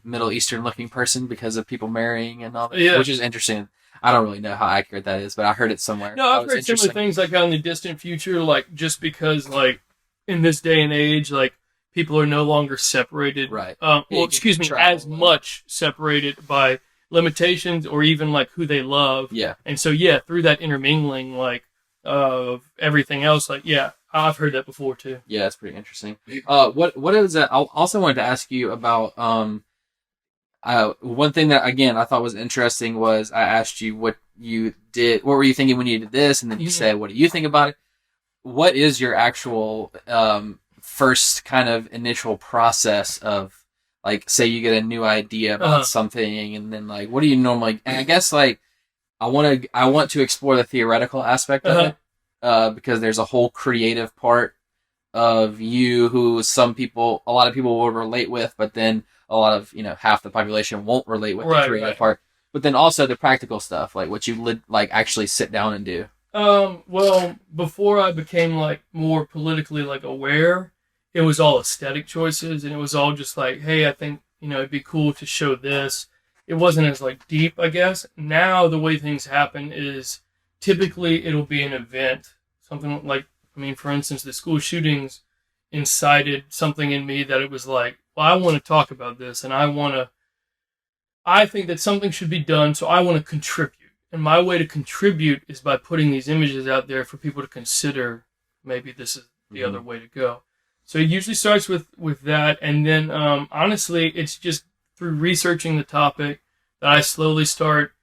Middle Eastern looking person because of people marrying and all that, which is interesting. I don't really know how accurate that is, but I heard it somewhere. No, I've heard similar things like out in the distant future, like just because like in this day and age, like people are no longer separated. Right. As much separated by limitations or even like who they love. Yeah. And so, through that intermingling, like of everything else, like, I've heard that before too. Yeah, it's pretty interesting. What is that? I also wanted to ask you about, one thing that, again, I thought was interesting was I asked you what were you thinking when you did this? And then you said, what do you think about it? What is your actual, first kind of initial process of, like, say you get a new idea about something, and then like, what do you normally? And I guess like, I want to explore the theoretical aspect of it, because there's a whole creative part of you who a lot of people will relate with, but then a lot of half the population won't relate with the creative part. But then also the practical stuff, like what you actually sit down and do. Well, before I became like more politically like aware, it was all aesthetic choices, and it was all just like, hey, I think, it'd be cool to show this. It wasn't as like deep, I guess. Now the way things happen is typically it'll be an event, something like, for instance, the school shootings incited something in me that it was like, well, I want to talk about this, and I think that something should be done, so I want to contribute. And my way to contribute is by putting these images out there for people to consider maybe this is the other way to go. So it usually starts with that, and then honestly, it's just through researching the topic that I slowly start.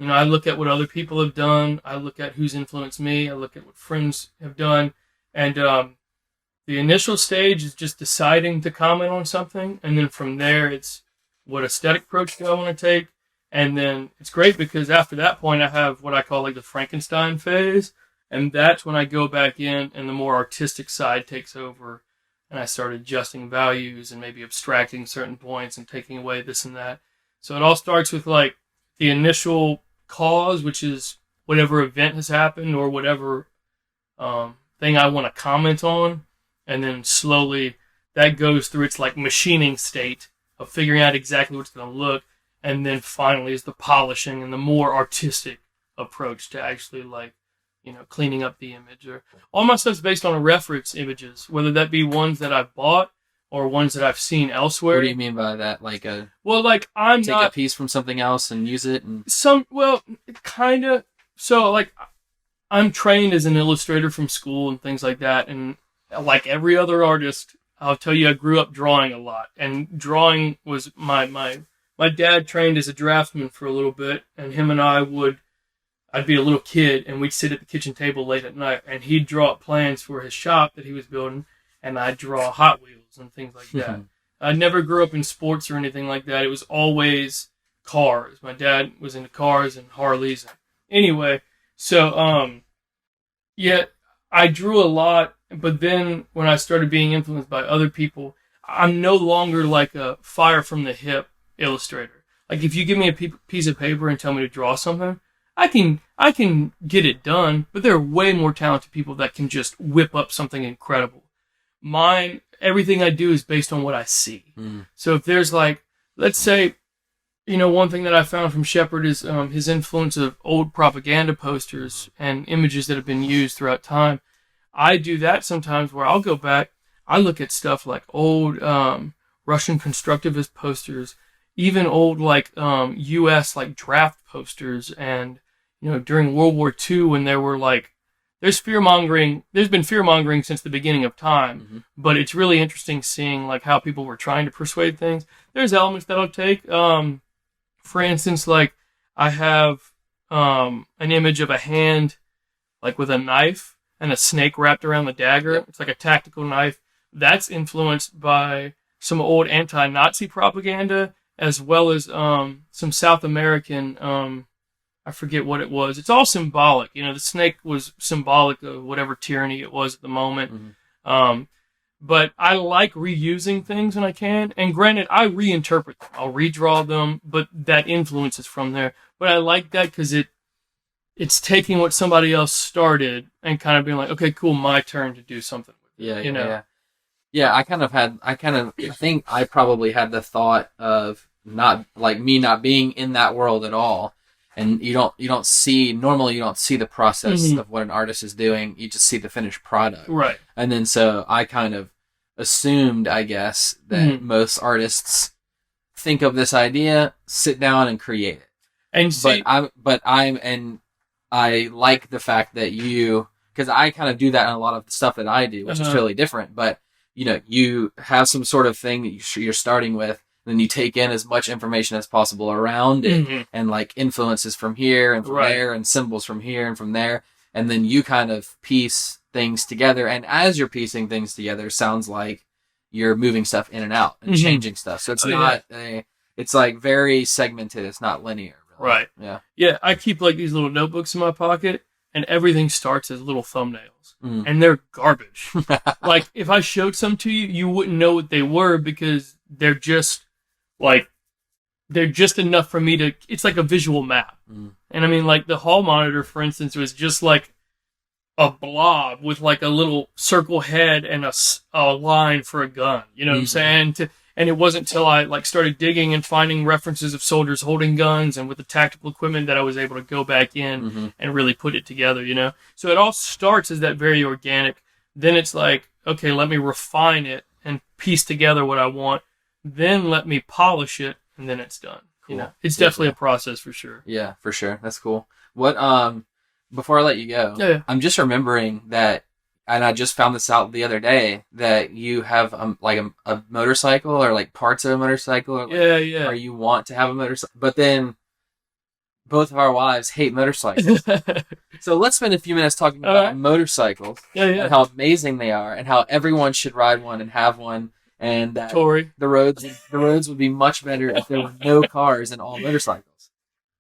I look at what other people have done. I look at who's influenced me. I look at what friends have done, and the initial stage is just deciding to comment on something, and then from there, it's what aesthetic approach do I want to take. And then it's great because after that point, I have what I call like the Frankenstein phase. And that's when I go back in and the more artistic side takes over. And I start adjusting values and maybe abstracting certain points and taking away this and that. So it all starts with like the initial cause, which is whatever event has happened or whatever thing I want to comment on. And then slowly that goes through its like machining state of figuring out exactly what's going to look. And then finally is the polishing and the more artistic approach to actually like, cleaning up the image. Or all my stuff's based on reference images, whether that be ones that I've bought or ones that I've seen elsewhere. What do you mean by that? Like I'm take a piece from something else and use it? And kind of. So like I'm trained as an illustrator from school and things like that. And like every other artist, I'll tell you, I grew up drawing a lot, and drawing was my dad trained as a draftsman for a little bit, and him and I'd be a little kid, and we'd sit at the kitchen table late at night, and he'd draw up plans for his shop that he was building, and I'd draw Hot Wheels and things like that. I never grew up in sports or anything like that. It was always cars. My dad was into cars and Harleys. Anyway, so, I drew a lot, but then when I started being influenced by other people, I'm no longer like a fire from the hip illustrator. Like if you give me a piece of paper and tell me to draw something, I can get it done, but there are way more talented people that can just whip up something incredible. Mine, everything I do is based on what I see. So if there's like, let's say, one thing that I found from Shepard is his influence of old propaganda posters and images that have been used throughout time. I do that sometimes where I'll go back, I look at stuff like old Russian constructivist posters, even old like U.S. like draft posters, and during World War II when there were like there's been fear mongering since the beginning of time, but it's really interesting seeing like how people were trying to persuade things. There's elements that I'll take. For instance, like I have an image of a hand like with a knife and a snake wrapped around the dagger. Yep. It's like a tactical knife. That's influenced by some old anti-Nazi propaganda, as well as some South American, I forget what it was. It's all symbolic. The snake was symbolic of whatever tyranny it was at the moment. But I like reusing things when I can. And granted, I reinterpret them. I'll redraw them, but that influence is from there. But I like that because it's taking what somebody else started and kind of being like, okay, cool, my turn to do something with it. Yeah, I think I probably had the thought of not being in that world at all. And you don't see the process of what an artist is doing. You just see the finished product. Right. And then so I kind of assumed, I guess, that most artists think of this idea, sit down and create it. And see, I like the fact that because I kind of do that in a lot of the stuff that I do, which is totally different. But you have some sort of thing that you're starting with. Then you take in as much information as possible around it, and like influences from here and from there, and symbols from here and from there, and then you kind of piece things together. And as you're piecing things together, sounds like you're moving stuff in and out and changing stuff. So it's it's like very segmented. It's not linear. Really. Right. Yeah. Yeah. I keep like these little notebooks in my pocket, and everything starts as little thumbnails, and they're garbage. Like if I showed some to you, you wouldn't know what they were because they're just enough for me to, it's like a visual map. And I mean, like the hall monitor, for instance, was just like a blob with like a little circle head and a line for a gun. You know what I'm saying? And it wasn't till I like started digging and finding references of soldiers holding guns and with the tactical equipment that I was able to go back in and really put it together, So it all starts as that very organic. Then it's like, okay, let me refine it and piece together what I want. Then let me polish it, and then it's done. Cool. It's definitely a process for sure. Yeah, for sure. That's cool. What before I let you go, I'm just remembering that, and I just found this out the other day, that you have like a motorcycle or like parts of a motorcycle, or or you want to have a motorcycle, but then both of our wives hate motorcycles. So let's spend a few minutes talking about motorcycles and how amazing they are, and how everyone should ride one and have one. And that the roads would be much better if there were no cars and all motorcycles.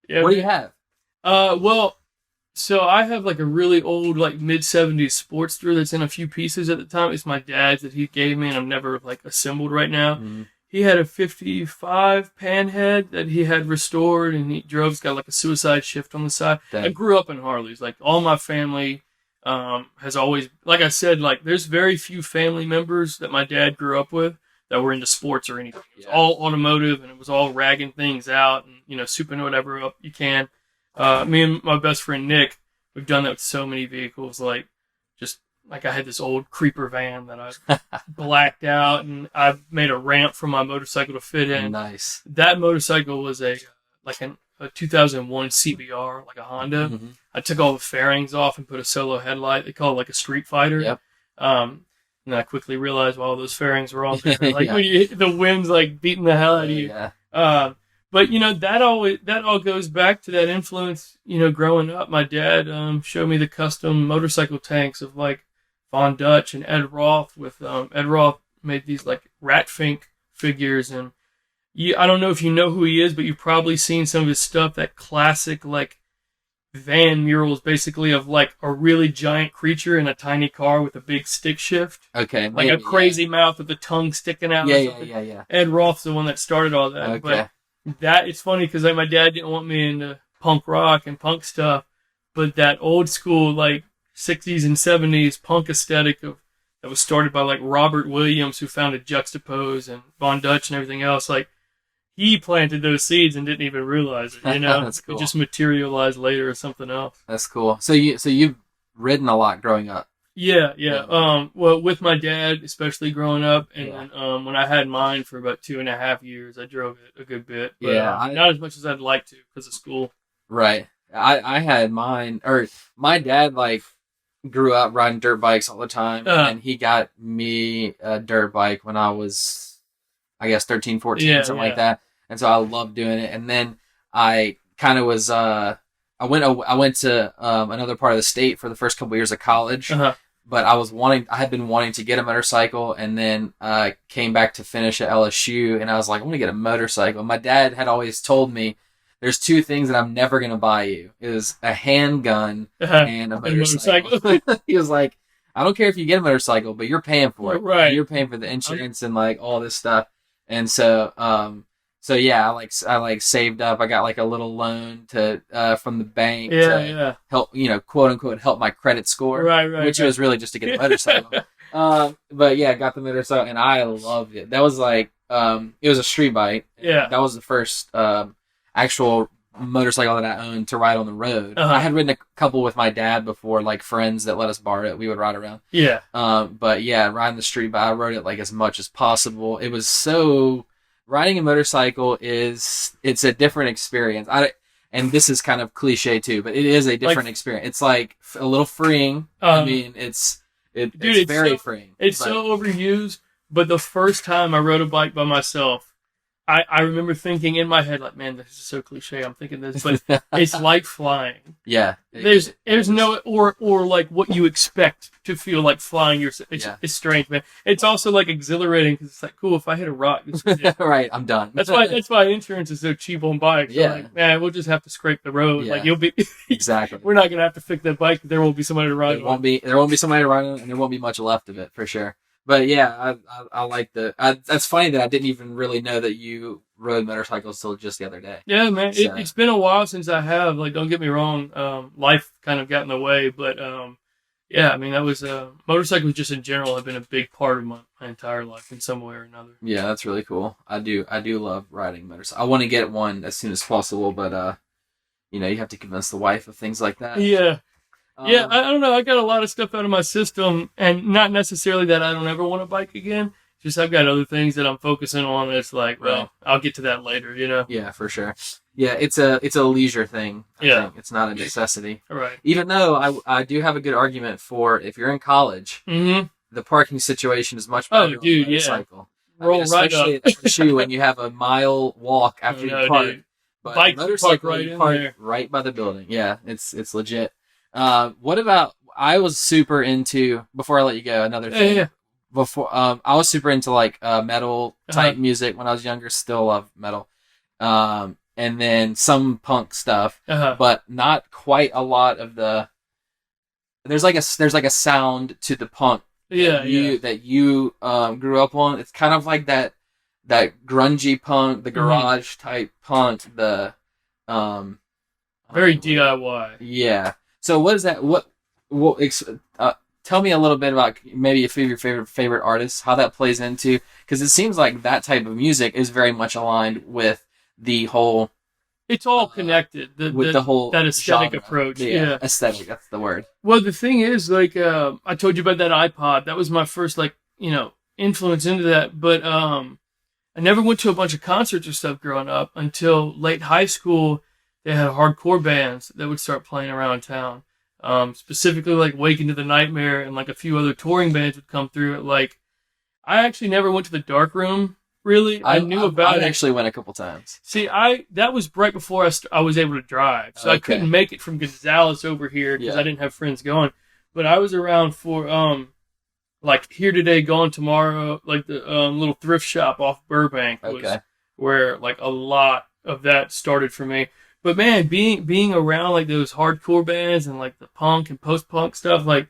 Yeah, what do you have? Well, so I have like a really old, like mid-70s Sportster that's in a few pieces at the time. It's my dad's that he gave me, and I'm never like assembled right now. He had a 55 Panhead that he had restored, and he drove. It's got like a suicide shift on the side. Dang. I grew up in Harleys. Like all my family has always, like I said, like there's very few family members that my dad grew up with that were into sports or anything. It was all automotive, and it was all ragging things out and, souping whatever up you can. Me and my best friend Nick, we've done that with so many vehicles. Like just like I had this old creeper van that I blacked out, and I made a ramp for my motorcycle to fit in. Nice. That motorcycle was a 2001 CBR, like a Honda. I took all the fairings off and put a solo headlight. They call it like a Street Fighter. Yep. And I quickly realized, wow, those fairings were all different. Like when the wind's like beating the hell out of you. Yeah. But that all goes back to that influence. Growing up, my dad showed me the custom motorcycle tanks of like Von Dutch and Ed Roth. With Ed Roth made these like Ratfink figures, and I don't know if you know who he is, but you've probably seen some of his stuff. That classic like van murals, basically, of like a really giant creature in a tiny car with a big stick shift. Okay, like maybe, a crazy mouth with the tongue sticking out. Yeah. Ed Roth's the one that started all that. Okay. But it's funny because like my dad didn't want me into punk rock and punk stuff, but that old school like 60s and 70s punk aesthetic of that was started by like Robert Williams, who founded Juxtapose and Von Dutch and everything else. Like, he planted those seeds and didn't even realize it. That's cool. It just materialized later as something else. That's cool. So you've ridden a lot growing up. Yeah. Well, with my dad, especially growing up, and then when I had mine for about 2.5 years, I drove it a good bit. But, not as much as I'd like to because of school. Right. I had mine, or my dad like grew up riding dirt bikes all the time, and he got me a dirt bike when I was, I guess, 13, 14, something like that. And so I loved doing it. And then I kind of was, I went to another part of the state for the first couple years of college, but I had been wanting to get a motorcycle, and then came back to finish at LSU, and I was like, I want to get a motorcycle. My dad had always told me, there's two things that I'm never going to buy you, is a handgun and a motorcycle. He was like, I don't care if you get a motorcycle, but you're paying for it. Right. You're paying for the insurance and like all this stuff. And so, I like saved up. I got like a little loan from the bank to help, quote unquote, help my credit score. Right. Which was really just to get a motorcycle. But yeah, got the motorcycle and I loved it. That was like, it was a street bike. Yeah. That was the first, actual motorcycle that I owned to ride on the road. I had ridden a couple with my dad before, like friends that let us borrow it. We would ride around. Yeah. But yeah, riding the street bike, I rode it like as much as possible. It was riding a motorcycle it's a different experience. And this is kind of cliche too, but it is a different experience. It's like a little freeing. I mean, it's very freeing. It's so overused. But the first time I rode a bike by myself, I remember thinking in my head, like, man, this is so cliche. I'm thinking this, but it's like flying. Yeah. There's no, or like what you expect to feel like flying. It's strange, man. It's also like exhilarating because it's like, cool, if I hit a rock, this is it. Right, I'm done. That's why insurance is so cheap on bikes. Yeah. Like, man, we'll just have to scrape the road. Yeah. Like, you'll be, exactly. We're not going to have to fix that bike. There won't be somebody to ride on. There won't be somebody to ride on, and there won't be much left of it for sure. But yeah, I like that's funny that I didn't even really know that you rode motorcycles till just the other day. Yeah, man. So. It's been a while since I have. Like, don't get me wrong. Life kind of got in the way, but yeah, I mean, that was motorcycles just in general have been a big part of my entire life in some way or another. Yeah, that's really cool. I do love riding motorcycles. I want to get one as soon as possible, but you have to convince the wife of things like that. Yeah. Yeah, I don't know. I got a lot of stuff out of my system, and not necessarily that I don't ever want a bike again. Just I've got other things that I'm focusing on. That's like, well, I'll get to that later. Yeah, for sure. Yeah, it's a leisure thing. I think. It's not a necessity. Right. Even though I do have a good argument for if you're in college, the parking situation is much better on a motorcycle. Yeah. Roll right up. Especially at LSU when you have a mile walk after you park. Dude. But bike motorcycle right you in park there. right by the building. Yeah, it's legit. What about? I was super into, before I let you go, another thing. Yeah. Before I was super into like metal type music when I was younger. Still love metal. And then some punk stuff, but not quite a lot of the. There's like a sound to the punk that you grew up on. It's kind of like that grungy punk, the garage type punk, the very DIY. Yeah. So what is that? Tell me a little bit about maybe a few of your favorite artists, how that plays into, because it seems like that type of music is very much aligned with the whole. It's all connected. The whole that aesthetic genre. approach. Yeah, aesthetic. That's the word. Well, the thing is, like I told you about that iPod. That was my first, influence into that. But I never went to a bunch of concerts or stuff growing up until late high school. They had hardcore bands that would start playing around town. Specifically like Wake Into the Nightmare and like a few other touring bands would come through. Like, I actually never went to the dark room. Really, I knew about it. I actually went a couple times. See, that was right before I was able to drive, so I couldn't make it from Gonzales over here because I didn't have friends going. But I was around for like Here Today, Gone Tomorrow, like the little thrift shop off Burbank was where like a lot of that started for me. But man, being around like those hardcore bands and like the punk and post-punk stuff, like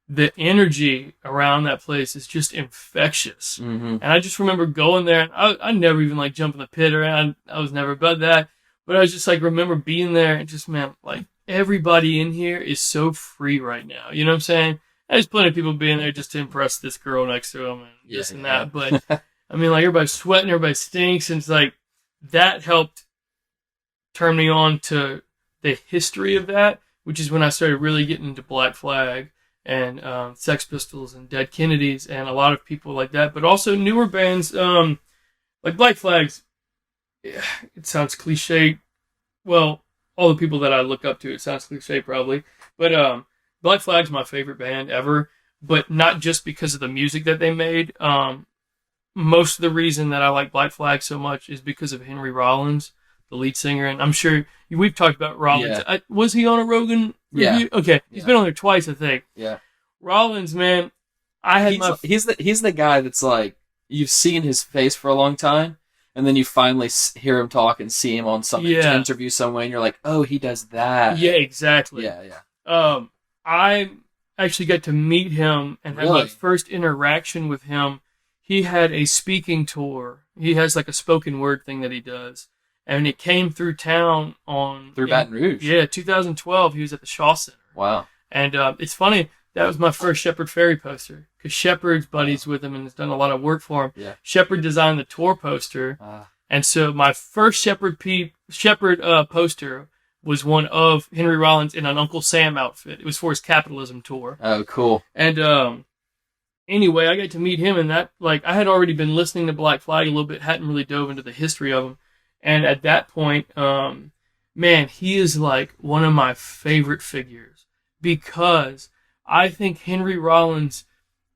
the energy around that place is just infectious. Mm-hmm. And I just remember going there. And I never even like jump in the pit around. I was never about that. But I was just like, remember being there and just, man, like everybody in here is so free right now. You know what I'm saying? There's plenty of people being there just to impress this girl next to him and this and that. But I mean, like, everybody's sweating, everybody stinks, and it's like that helped turn me on to the history of that, which is when I started really getting into Black Flag and Sex Pistols and Dead Kennedys and a lot of people like that, but also newer bands like Black Flag's. It sounds cliche. Well, all the people that I look up to, it sounds cliche probably, but Black Flag's my favorite band ever, but not just because of the music that they made. Most of the reason that I like Black Flag so much is because of Henry Rollins, the lead singer, and I'm sure we've talked about Rollins. Yeah. Was he on a Rogan review? Yeah. Okay, he's been on there twice, I think. Yeah. Rollins, man, he's the guy that's like, you've seen his face for a long time, and then you finally hear him talk and see him on some interview somewhere, and you're like, oh, he does that. Yeah, exactly. Yeah. I actually got to meet him and have my first interaction with him. He had a speaking tour. He has like a spoken word thing that he does. And it came through town through Baton Rouge. Yeah, 2012. He was at the Shaw Center. Wow. And it's funny, that was my first Shepherd Ferry poster. Because Shepherd's buddies with him and has done a lot of work for him. Yeah. Shepherd designed the tour poster. And so my first Shepherd poster was one of Henry Rollins in an Uncle Sam outfit. It was for his capitalism tour. Oh, cool. And anyway, I got to meet him, and that, like, I had already been listening to Black Flag a little bit, hadn't really dove into the history of him. And at that point, man, he is like one of my favorite figures because I think Henry Rollins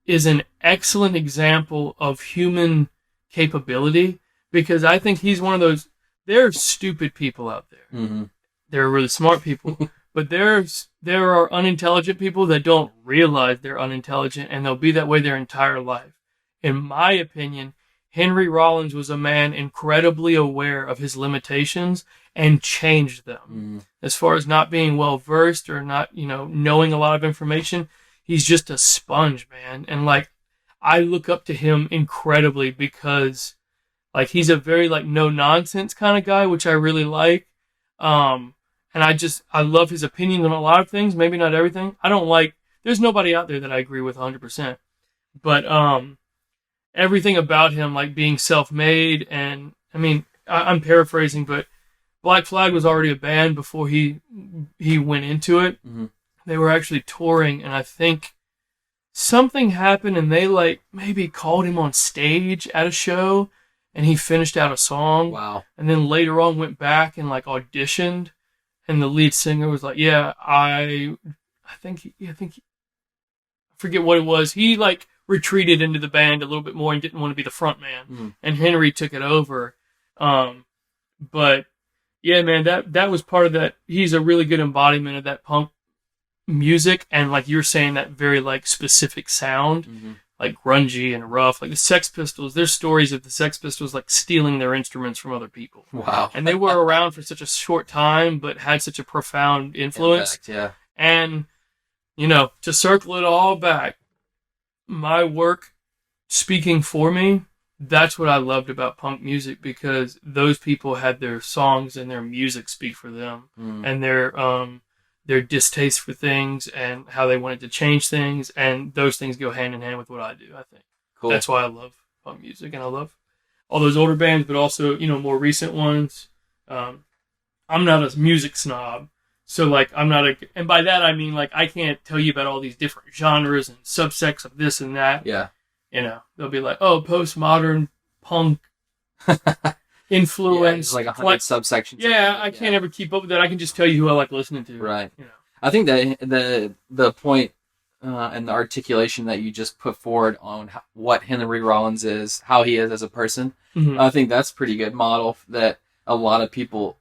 is an excellent example of human capability, because I think he's one of those, there are stupid people out there. Mm-hmm. There are really smart people, but there are unintelligent people that don't realize they're unintelligent, and they'll be that way their entire life. In my opinion, Henry Rollins was a man incredibly aware of his limitations and changed them. As far as not being well-versed or not, knowing a lot of information, he's just a sponge, man. And, like, I look up to him incredibly because, like, he's a very, like, no-nonsense kind of guy, which I really like. And I love his opinions on a lot of things, maybe not everything. There's nobody out there that I agree with 100%. But, everything about him, like being self-made, and, I mean, I'm paraphrasing, but Black Flag was already a band before he went into it. Mm-hmm. They were actually touring, and I think something happened, and they, like, maybe called him on stage at a show, and he finished out a song. Wow. And then later on went back and, like, auditioned. And the lead singer was like, yeah, I forget what it was. He, like, retreated into the band a little bit more and didn't want to be the front man. Mm. And Henry took it over. But yeah, man, that was part of that. He's a really good embodiment of that punk music. And like you're saying, that very, like, specific sound, like grungy and rough, like the Sex Pistols. There's stories of the Sex Pistols, like, stealing their instruments from other people. Wow. And they were around for such a short time, but had such a profound influence. Impact, yeah. And, to circle it all back, my work speaking for me, that's what I loved about punk music, because those people had their songs and their music speak for them, and their distaste for things and how they wanted to change things, and those things go hand in hand with what I do, I think. Cool. That's why I love punk music, and I love all those older bands, but also, more recent ones. I'm not a music snob, so, like, and by that I mean, like, I can't tell you about all these different genres and subsects of this and that. Yeah. They'll be like, oh, postmodern punk influence. Yeah, like 100 subsections. Yeah, I can't ever keep up with that. I can just tell you who I like listening to. Right. I think that the point and the articulation that you just put forward on what Henry Rollins is, how he is as a person, I think that's a pretty good model that a lot of people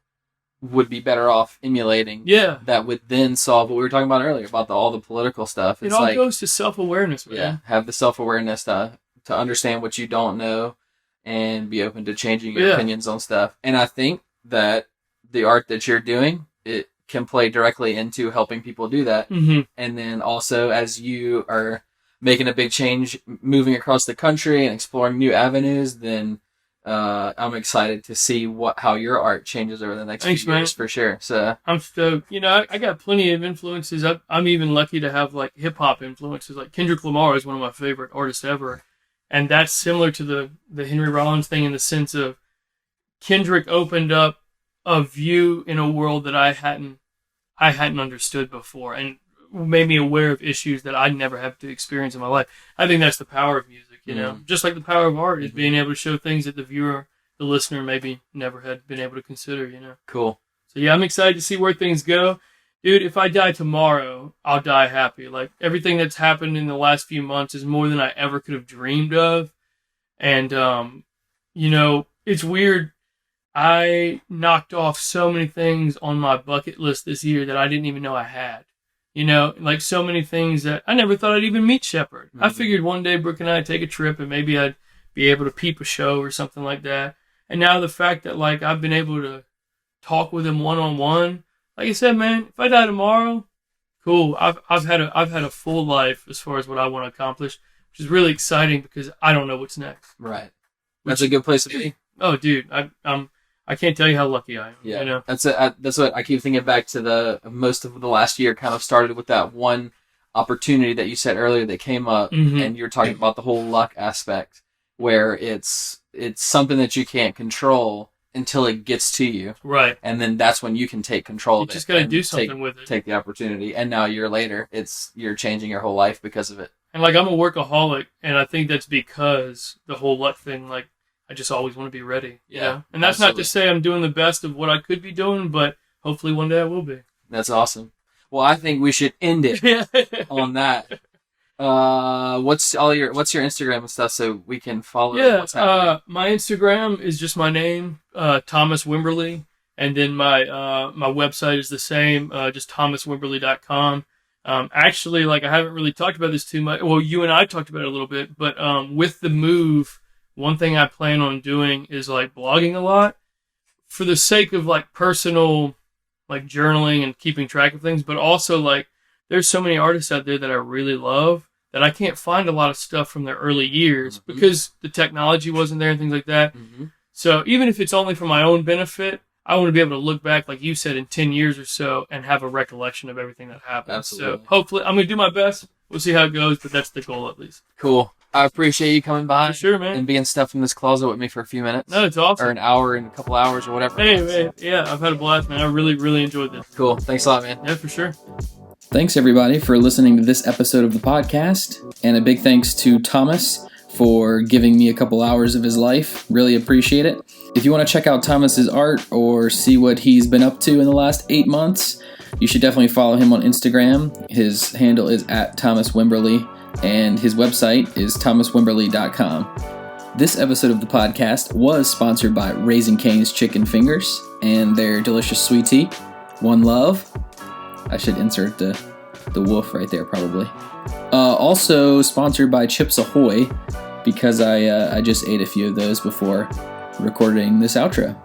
would be better off emulating. Yeah. That would then solve what we were talking about earlier about all the political stuff. It all goes to self-awareness, man. Yeah. Have the self-awareness to understand what you don't know and be open to changing your opinions on stuff. And I think that the art that you're doing, it can play directly into helping people do that. Mm-hmm. And then also, as you are making a big change, moving across the country and exploring new avenues, then I'm excited to see how your art changes over the next few years, man. For sure. So I'm stoked. I got plenty of influences. I'm even lucky to have like hip hop influences. Like Kendrick Lamar is one of my favorite artists ever, and that's similar to the Henry Rollins thing in the sense of Kendrick opened up a view in a world that I hadn't understood before, and made me aware of issues that I'd never have to experience in my life. I think that's the power of music. Just like the power of art is being able to show things that the listener maybe never had been able to consider, Cool. So yeah, I'm excited to see where things go. Dude, if I die tomorrow, I'll die happy. Like everything that's happened in the last few months is more than I ever could have dreamed of. And, it's weird. I knocked off so many things on my bucket list this year that I didn't even know I had. Like so many things that I never thought I'd even meet Shepard. I figured one day Brooke and I'd take a trip and maybe I'd be able to peep a show or something like that. And now the fact that like I've been able to talk with him one-on-one, like I said, man, if I die tomorrow, cool. I've had a full life as far as what I want to accomplish, which is really exciting because I don't know what's next. Right. That's a good place to be. Oh, dude, I can't tell you how lucky I am. Yeah, that's what I keep thinking back to. Most of the last year kind of started with that one opportunity that you said earlier that came up, and you're talking about the whole luck aspect, where it's something that you can't control until it gets to you, right? And then that's when you can take control of it. You just got to do something with it. Take the opportunity, and now a year later, you're changing your whole life because of it. And like I'm a workaholic, and I think that's because the whole luck thing, like. I just always want to be ready, And that's absolutely. Not to say I'm doing the best of what I could be doing, but hopefully one day I will be. That's awesome. Well, I think we should end it on that. What's your Instagram and stuff so we can follow what's happening? My Instagram is just my name, Thomas Wimberly, and then my website is the same, just thomaswimberly.com. Actually, like I haven't really talked about this too much. Well, you and I talked about it a little bit, but with the move. One thing I plan on doing is like blogging a lot for the sake of like personal, like journaling and keeping track of things. But also like there's so many artists out there that I really love that I can't find a lot of stuff from their early years because the technology wasn't there and things like that. So even if it's only for my own benefit, I want to be able to look back, like you said, in 10 years or so and have a recollection of everything that happened. Absolutely. So hopefully I'm going to do my best. We'll see how it goes, but that's the goal at least. Cool. I appreciate you coming by. For sure, man. And being stuffed in this closet with me for a few minutes. No, it's awesome. Or an hour and a couple hours or whatever. Hey, yeah, I've had a blast, man. I really, really enjoyed this. Cool. Thanks a lot, man. Yeah, for sure. Thanks, everybody, for listening to this episode of the podcast. And a big thanks to Thomas for giving me a couple hours of his life. Really appreciate it. If you want to check out Thomas's art or see what he's been up to in the last 8 months, you should definitely follow him on Instagram. His handle is @ThomasWimberly. And his website is thomaswimberly.com. This episode of the podcast was sponsored by Raising Cane's Chicken Fingers and their delicious sweet tea. One love. I should insert the wolf right there, probably. Also sponsored by Chips Ahoy because I just ate a few of those before recording this outro.